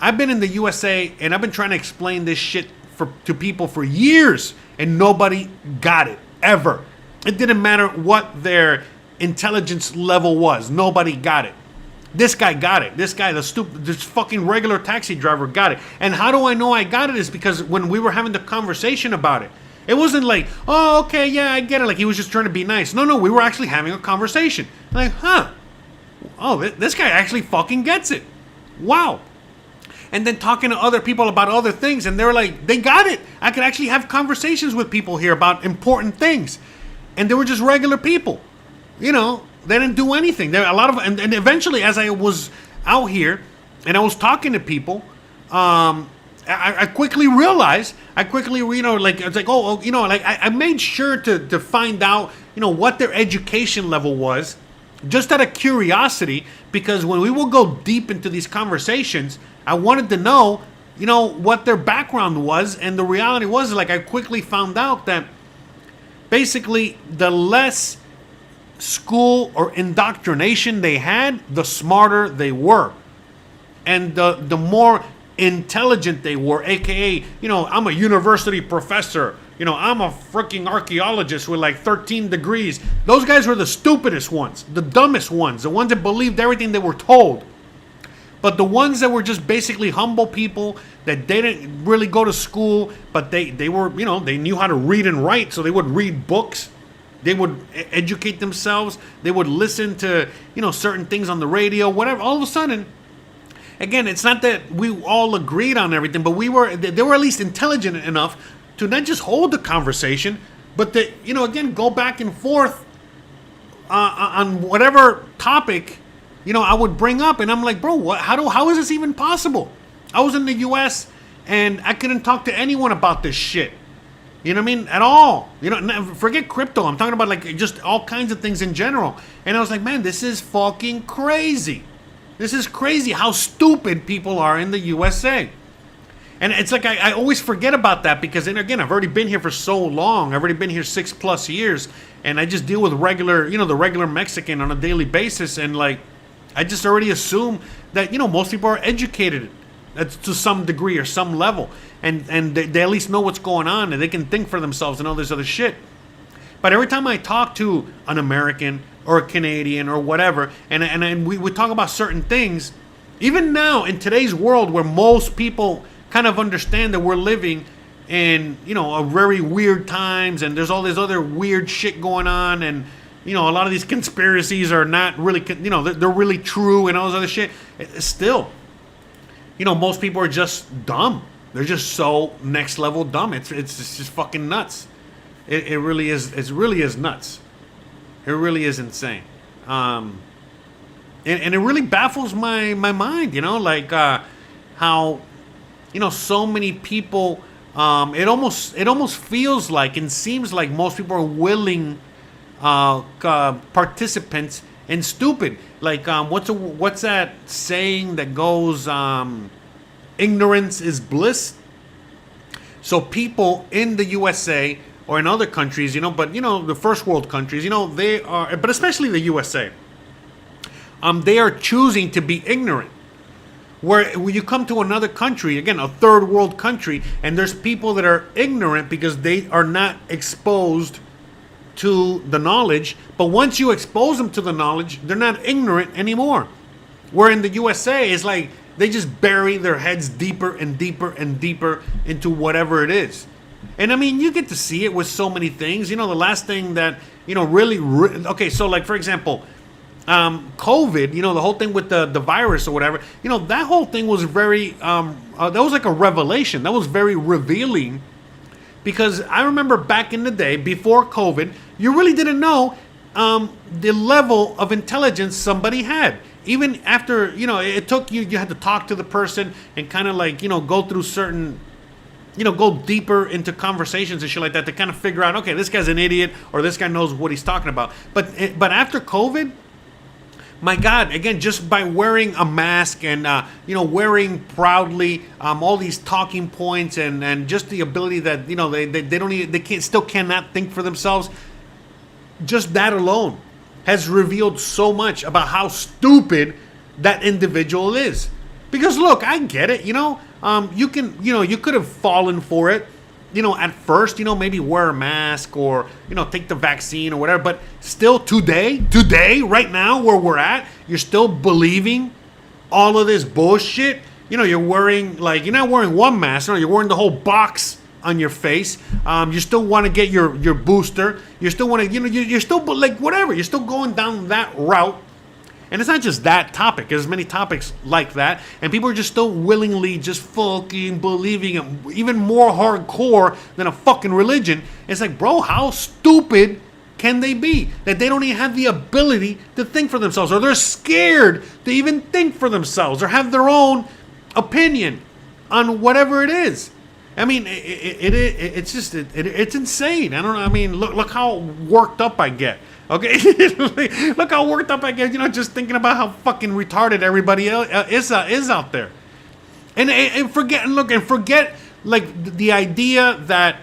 I've been in the USA, and I've been trying to explain this shit to people for years, and nobody got it, ever. It didn't matter what their intelligence level was. Nobody got it. This guy got it. This guy, this fucking regular taxi driver got it. And how do I know I got it is because when we were having the conversation about it, it wasn't like, oh, okay, yeah, I get it. Like he was just trying to be nice. No, we were actually having a conversation. Like, huh. Oh, this guy actually fucking gets it. Wow. And then talking to other people about other things, and they're like, they got it. I could actually have conversations with people here about important things. And they were just regular people. You know, they didn't do anything. There a lot of, and eventually, as I was out here and I was talking to people, I quickly realized, you know, like it's like, oh, you know, like I made sure to find out, you know, what their education level was, just out of curiosity, because when we will go deep into these conversations, I wanted to know, you know, what their background was, and the reality was, like, I quickly found out that basically the less school or indoctrination they had, the smarter they were, and the more intelligent they were, aka, you know, I'm a university professor, you know, I'm a freaking archaeologist with like 13 degrees. Those guys were the stupidest ones, the dumbest ones, the ones that believed everything they were told. But the ones that were just basically humble people that they didn't really go to school, but they were, you know, they knew how to read and write, so they would read books. They would educate themselves. They would listen to, you know, certain things on the radio, whatever. All of a sudden, again, it's not that we all agreed on everything, but they were at least intelligent enough to not just hold the conversation, but to, you know, again, go back and forth on whatever topic, you know, I would bring up. And I'm like, bro, how is this even possible? I was in the U.S. and I couldn't talk to anyone about this shit. You know what I mean? At all. You know, forget crypto. I'm talking about like just all kinds of things in general. And I was like, man, this is fucking crazy. This is crazy how stupid people are in the USA. And it's like I always forget about that because, and again, I've already been here for so long. I've already been here 6+ years. And I just deal with regular, you know, the regular Mexican on a daily basis. And like, I just already assume that, you know, most people are educated to some degree or some level. And they at least know what's going on and they can think for themselves and all this other shit. But every time I talk to an American or a Canadian or whatever, and we talk about certain things, even now in today's world where most people kind of understand that we're living in, you know, a very weird times and there's all this other weird shit going on, and, you know, a lot of these conspiracies are not really, you know, they're really true and all this other shit. It's still, you know, most people are just dumb. They're just so next level dumb. It's just fucking nuts. It really is. It really is nuts. It really is insane. And it really baffles my mind. You know, like how, you know, so many people. It almost feels like and seems like most people are willing participants in Stoopid. Like what's that saying that goes? Ignorance is bliss. So people in the USA or in other countries, you know, but, you know, the first world countries, you know, they are, but especially the USA, they are choosing to be ignorant. Where when you come to another country, again, a third world country, and there's people that are ignorant because they are not exposed to the knowledge. But once you expose them to the knowledge, they're not ignorant anymore. Where in the USA, it's like, They just bury their heads deeper and deeper and deeper into whatever it is. And I mean, you get to see it with so many things. You know, the last thing that, you know, okay, so like, for example, COVID, you know, the whole thing with the virus or whatever, you know, that whole thing was very, that was like a revelation. That was very revealing, because I remember back in the day, before COVID, you really didn't know the level of intelligence somebody had. Even after, you know, it took you had to talk to the person and kind of like, you know, go through certain, you know, go deeper into conversations and shit like that to kind of figure out, okay, this guy's an idiot or this guy knows what he's talking about. But after COVID, my God, again, just by wearing a mask and, you know, wearing proudly all these talking points and just the ability that, you know, they cannot think for themselves. Just that alone has revealed so much about how stupid that individual is. Because look, I get it, you know, you could have fallen for it, you know, at first, you know, maybe wear a mask or, you know, take the vaccine or whatever. But still today, right now where we're at, you're still believing all of this bullshit. You know, you're not wearing one mask, no, you're wearing the whole box on your face. You still want to get your booster. You still want to, you know, you're still like whatever. You're still going down that route. And it's not just that topic. There's many topics like that. And people are just still willingly just fucking believing it, even more hardcore than a fucking religion. It's like, bro, how stupid can they be? That they don't even have the ability to think for themselves. Or they're scared to even think for themselves. Or have their own opinion on whatever it is. I mean, it's just insane. I don't know. I mean, look how worked up I get. Okay, look how worked up I get. You know, just thinking about how fucking retarded everybody else is out there, and forget like the idea that,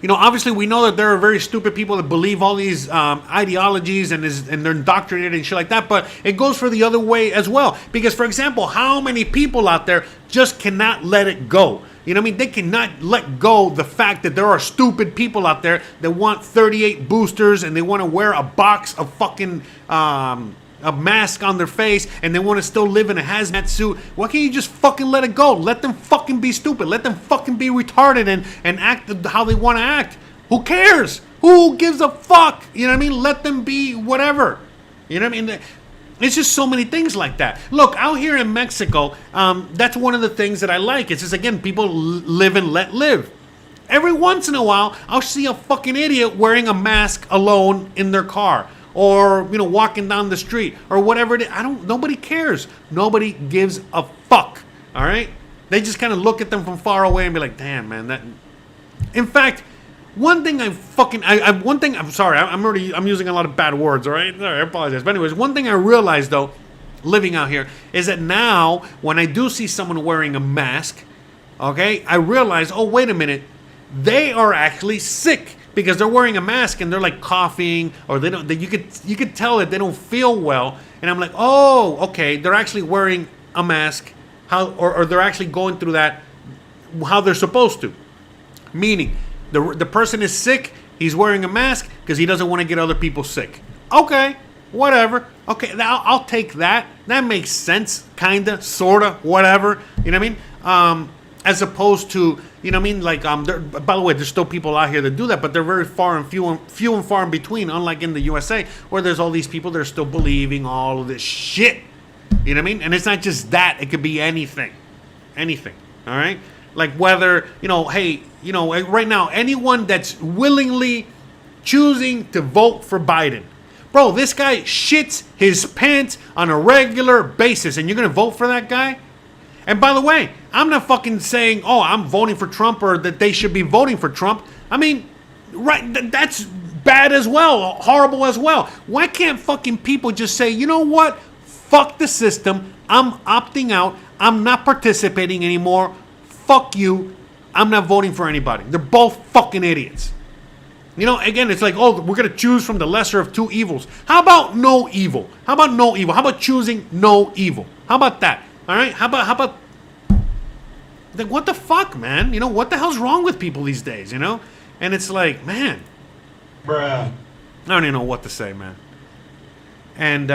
you know, obviously we know that there are very stupid people that believe all these ideologies and they're indoctrinated and shit like that. But it goes for the other way as well. Because, for example, how many people out there just cannot let it go? You know what I mean? They cannot let go the fact that there are stupid people out there that want 38 boosters and they want to wear a box of fucking a mask on their face and they want to still live in a hazmat suit. Why can't you just fucking let it go? Let them fucking be stupid. Let them fucking be retarded and act how they want to act. Who cares? Who gives a fuck? You know what I mean? Let them be whatever. You know what I mean? It's just so many things like that. Look, out here in Mexico, that's one of the things that I like. It's just, again, people live and let live. Every once in a while, I'll see a fucking idiot wearing a mask alone in their car. Or, you know, walking down the street. Or whatever it is. Nobody cares. Nobody gives a fuck. All right? They just kind of look at them from far away and be like, damn, man. That. In fact, one thing I'm sorry, I'm using a lot of bad words, all right? Sorry, I apologize. But anyways, one thing I realized, though, living out here, is that now, when I do see someone wearing a mask, okay, I realize, oh, wait a minute, they are actually sick because they're wearing a mask and they're like coughing, or you could tell that they don't feel well. And I'm like, oh, okay, they're actually wearing a mask, or they're actually going through that how they're supposed to. Meaning, the person is sick, he's wearing a mask because he doesn't want to get other people sick. Okay, whatever. Okay, I'll take that. That makes sense, kinda, sorta, whatever. You know what I mean? As opposed to, you know what I mean? Like, by the way, there's still people out here that do that, but they're very few and far in between. Unlike in the USA, where there's all these people that are still believing all of this shit. You know what I mean? And it's not just that; it could be anything. All right. Like whether, you know, hey, you know, right now, anyone that's willingly choosing to vote for Biden. Bro, this guy shits his pants on a regular basis, and you're going to vote for that guy? And by the way, I'm not fucking saying, oh, I'm voting for Trump or that they should be voting for Trump. I mean, right, that's bad as well, horrible as well. Why can't fucking people just say, you know what? Fuck the system. I'm opting out. I'm not participating anymore. Fuck you. I'm not voting for anybody. They're both fucking idiots. You know, again, it's like, oh, we're going to choose from the lesser of two evils. How about no evil? How about choosing no evil? How about that? All right? How about like, what the fuck, man? You know, what the hell's wrong with people these days, you know? And it's like, man. Bruh. I don't even know what to say, man. And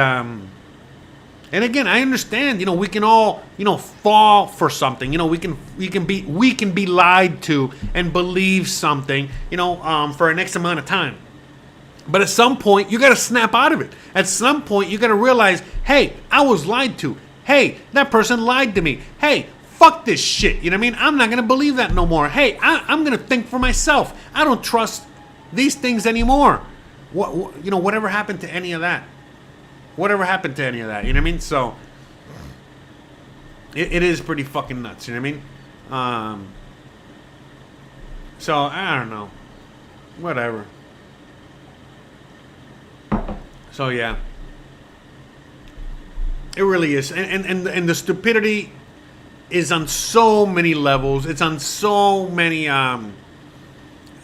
And again, I understand. We can all fall for something. We can be lied to and believe something. For an X amount of time. But at some point, you got to snap out of it. At some point, you got to realize, hey, I was lied to. Hey, that person lied to me. Hey, fuck this shit. You know what I mean? I'm not going to believe that no more. Hey, I'm going to think for myself. I don't trust these things anymore. Whatever happened to any of that? Whatever happened to any of that? You know what I mean? So, it is pretty fucking nuts. You know what I mean? So, I don't know. Whatever. So yeah, it really is, and the stupidity is on so many levels. It's on so many,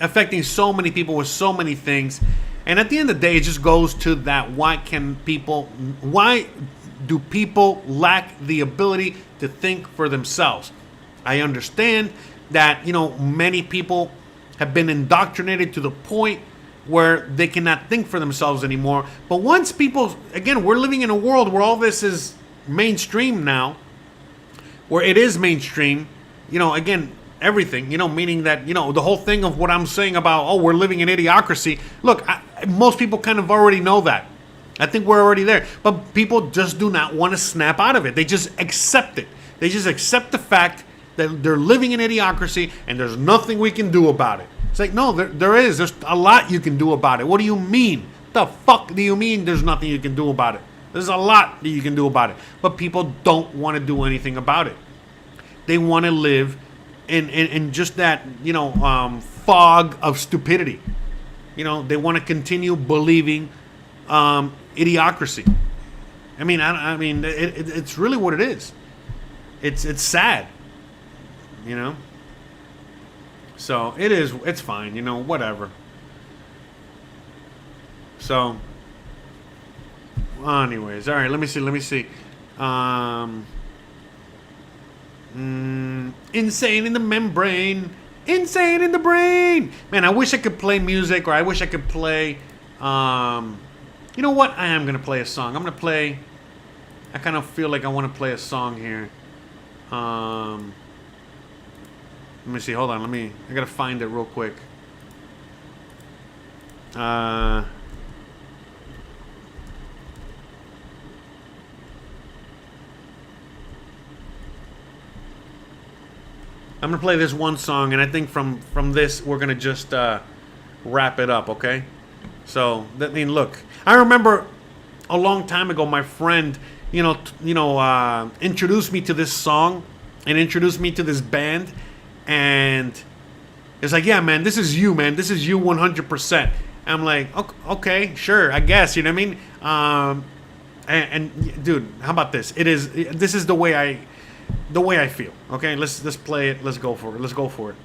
affecting so many people with so many things, and at the end of the day, it just goes to that: why do people lack the ability to think for themselves? I understand that many people have been indoctrinated to the point where they cannot think for themselves anymore. But once people, again, we're living in a world where all this is mainstream now, where it is mainstream, again, everything, meaning that, the whole thing of what I'm saying about, we're living in idiocracy. Look, most people kind of already know that. I think we're already there. But people just do not want to snap out of it. They just accept it. They just accept the fact that they're living in idiocracy and there's nothing we can do about it. It's like, no, there is. There's a lot you can do about it. What do you mean? The fuck do you mean there's nothing you can do about it? There's a lot that you can do about it. But people don't want to do anything about it. They want to live in just that, fog of stupidity. They want to continue believing idiocracy. I mean, it's really what it is. It's sad, So it's fine, whatever. So, anyways, all right, let me see. Insane in the membrane. Insane in the brain. Man, I wish I could play music, or I wish I could play, you know what? I am going to play a song. I kind of feel like I want to play a song here. Let me see. Hold on. I gotta find it real quick. I'm gonna play this one song, and I think from this we're gonna just wrap it up. Okay? So look. I remember a long time ago, my friend, introduced me to this song and introduced me to this band. And it's like, yeah, man, this is you, man. This is you 100%. I'm like, okay, sure, I guess. You know what I mean? And dude, how about this? This is the way I feel. Okay, let's play it. Let's go for it.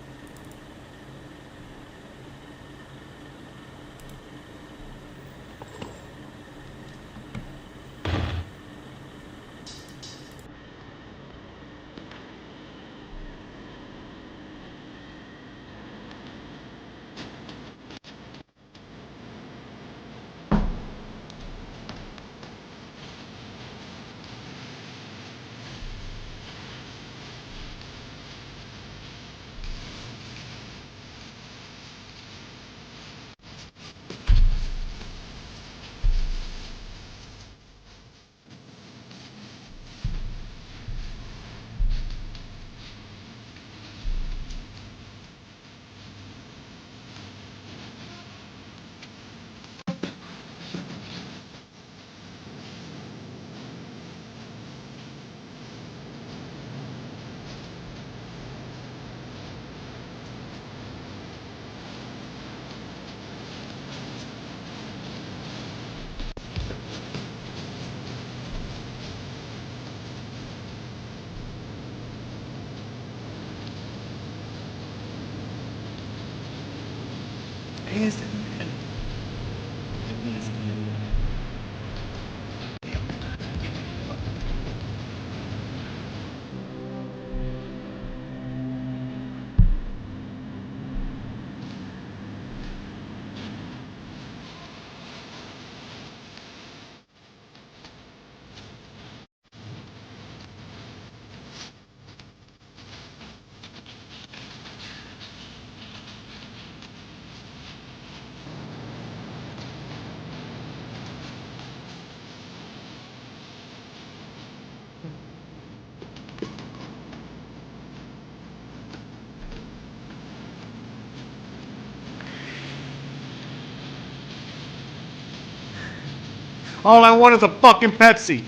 All I want is a fucking Pepsi.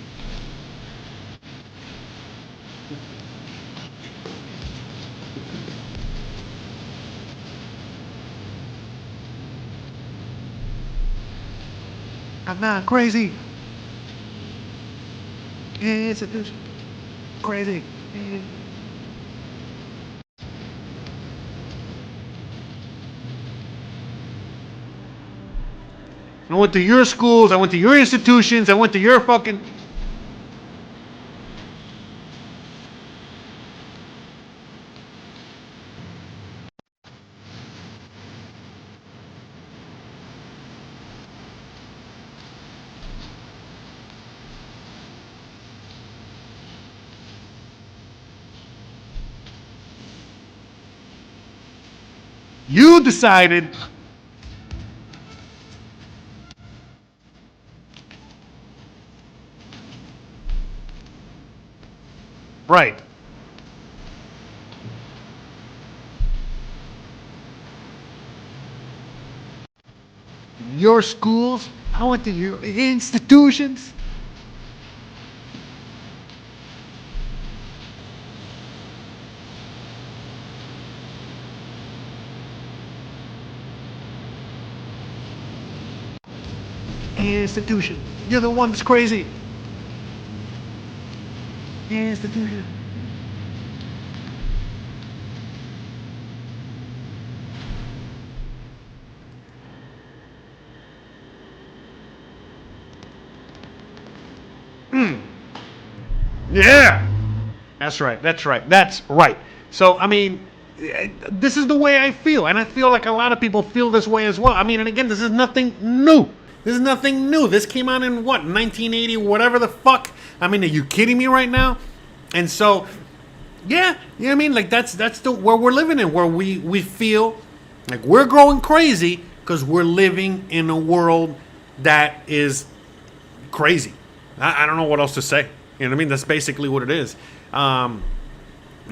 I'm not crazy. It's crazy. I went to your schools. I went to your institutions. I went to your fucking. You decided. Right. Your schools. I went to your institutions. Institution. You're the one that's crazy. Institution. Yeah. That's right. That's right. That's right. So, I mean, this is the way I feel. And I feel like a lot of people feel this way as well. I mean, and again, this is nothing new. This is nothing new. This came out in what, 1980, whatever the fuck? I mean, are you kidding me right now? And so, yeah, you know what I mean? Like, that's the where we're living in, where we feel like we're growing crazy because we're living in a world that is crazy. I don't know what else to say. You know what I mean? That's basically what it is. Yeah,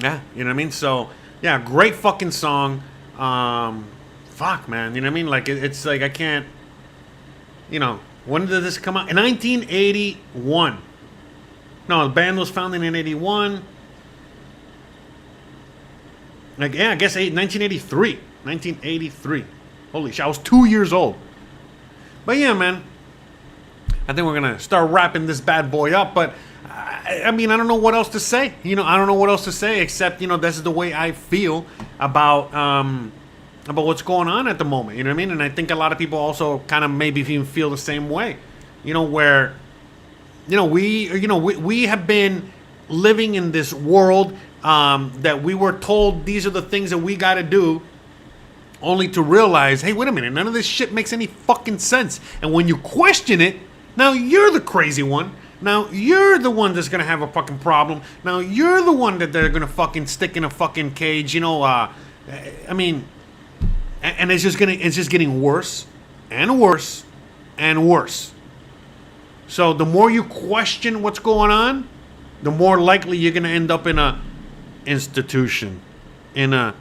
you know what I mean? So, yeah, great fucking song. Fuck, man. You know what I mean? Like, it's like I can't, you know, when did this come out? In 1981. No, the band was founded in 81. Like, yeah, I guess 1983. 1983. Holy shit, I was 2 years old. But yeah, man. I think we're going to start wrapping this bad boy up, but I mean, I don't know what else to say. You know, I don't know what else to say except, you know, this is the way I feel about what's going on at the moment. You know what I mean? And I think a lot of people also kind of maybe even feel the same way. You know, where, we have been living in this world that we were told these are the things that we got to do, only to realize, hey, wait a minute, none of this shit makes any fucking sense. And when you question it, now you're the crazy one. Now you're the one that's gonna have a fucking problem. Now you're the one that they're gonna fucking stick in a fucking cage. You know, I mean, and it's just getting worse and worse and worse. So the more you question what's going on, the more likely you're gonna end up in a institution, in a,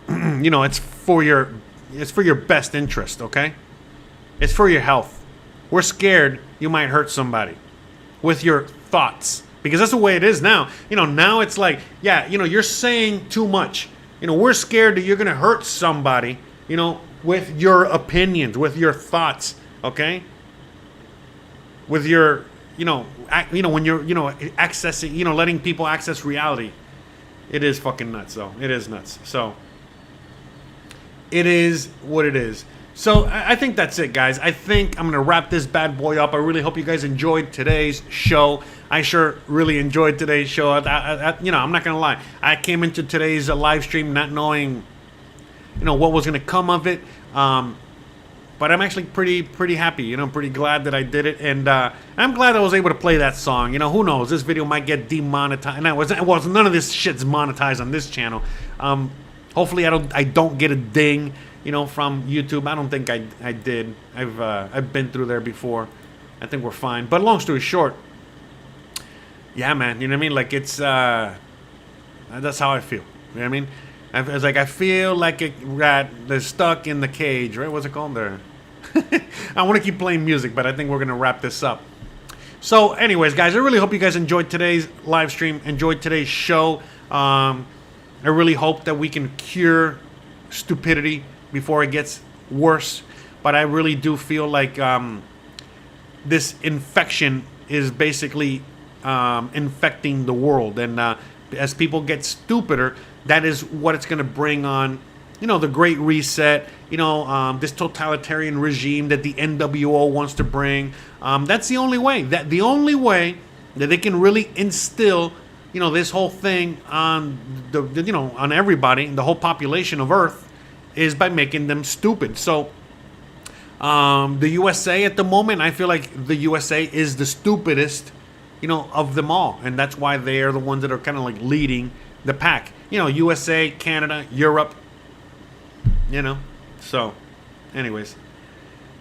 you know, it's for your best interest. Okay, it's for your health. We're scared you might hurt somebody with your thoughts, because that's the way it is now. You know, now it's like, yeah, you know, you're saying too much. You know, we're scared that you're gonna hurt somebody, you know, with your opinions, with your thoughts, okay? With your, when you're, accessing, letting people access reality. It is fucking nuts, though. It is nuts. So, it is what it is. So I think that's it, guys. I think I'm going to wrap this bad boy up. I really hope you guys enjoyed today's show. I sure really enjoyed today's show. I'm not going to lie. I came into today's live stream not knowing, what was going to come of it. But I'm actually pretty happy. I'm pretty glad that I did it. And I'm glad I was able to play that song. Who knows? This video might get demonetized. None of this shit's monetized on this channel. Hopefully I don't get a ding. From YouTube. I don't think I did. I've been through there before. I think we're fine. But long story short, yeah, man. You know what I mean? Like it's that's how I feel. You know what I mean? I feel like a rat that's stuck in the cage, right? What's it called there? I want to keep playing music, but I think we're gonna wrap this up. So, anyways, guys, I really hope you guys enjoyed today's live stream, enjoyed today's show. I really hope that we can cure stupidity before it gets worse. But I really do feel like this infection is basically infecting the world. And as people get stupider, that is what it's going to bring on, you know, the Great Reset, you know, this totalitarian regime that the NWO wants to bring. That's the only way. The only way that they can really instill, you know, this whole thing on on everybody, the whole population of Earth, is by making them stupid. So the USA at the moment, I feel like the USA is the stupidest, you know, of them all, and that's why they are the ones that are kind of like leading the pack. You know, USA, Canada, Europe. You know, so, anyways,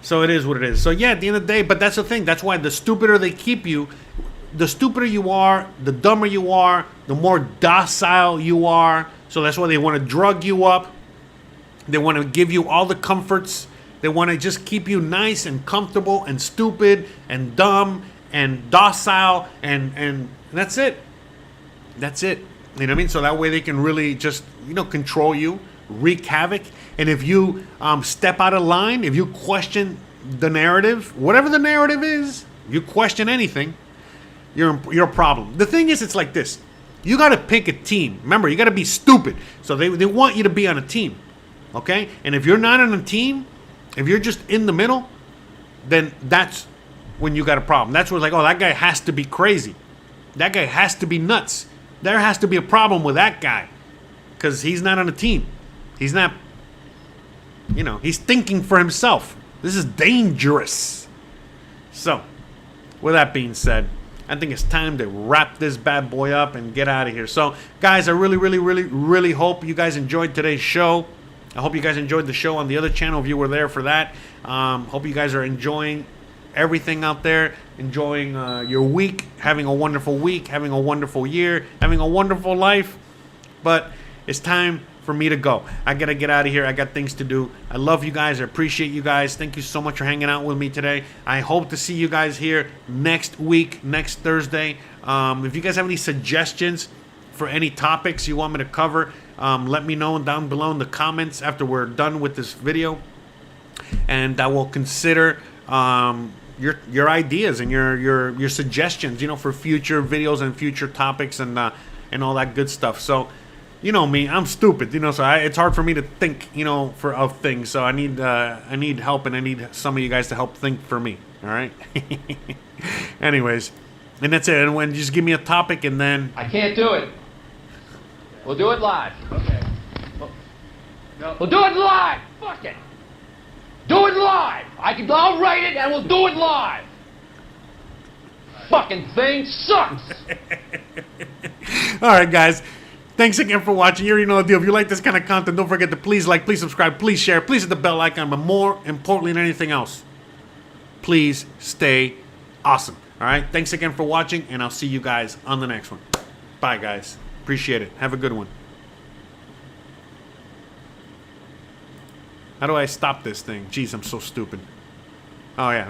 so it is what it is. So yeah, at the end of the day, but that's the thing. That's why the stupider they keep you, the stupider you are, the dumber you are, the more docile you are. So that's why they want to drug you up. They want to give you all the comforts. They want to just keep you nice and comfortable and stupid and dumb and docile and that's it. That's it. You know what I mean? So that way they can really just, you know, control you, wreak havoc. And if you step out of line, if you question the narrative, whatever the narrative is, you question anything, you're a problem. The thing is, it's like this. You got to pick a team. Remember, you got to be stupid. So they want you to be on a team. Okay? And if you're not on a team, if you're just in the middle, then that's when you got a problem. That's where it's like, oh, that guy has to be crazy. That guy has to be nuts. There has to be a problem with that guy because he's not on a team. He's not, you know, he's thinking for himself. This is dangerous. So, with that being said, I think it's time to wrap this bad boy up and get out of here. So, guys, I really hope you guys enjoyed today's show. I hope you guys enjoyed the show on the other channel if you were there for that. Hope you guys are enjoying everything out there, enjoying your week, having a wonderful week, having a wonderful year, having a wonderful life. But it's time for me to go. I gotta get out of here. I got things to do. I love you guys. I appreciate you guys. Thank you so much for hanging out with me today. I hope to see you guys here next week, next Thursday. If you guys have any suggestions for any topics you want me to cover, let me know down below in the comments after we're done with this video, and I will consider your ideas and your suggestions, you know, for future videos and future topics and all that good stuff. So, you know me, I'm stupid, you know, so it's hard for me to think, you know, of things. So I need help, and I need some of you guys to help think for me. All right. Anyways, and that's it. And when just give me a topic, and then I can't do it. We'll do it live. Okay. We'll do it live. Fuck it. Do it live. I'll write it and we'll do it live. Fucking thing sucks. All right, guys. Thanks again for watching. You already know the deal. If you like this kind of content, don't forget to please like, please subscribe, please share, please hit the bell icon. But more importantly than anything else, please stay awesome. All right. Thanks again for watching, and I'll see you guys on the next one. Bye, guys. Appreciate it. Have a good one. How do I stop this thing? Jeez, I'm so stupid. Oh, yeah.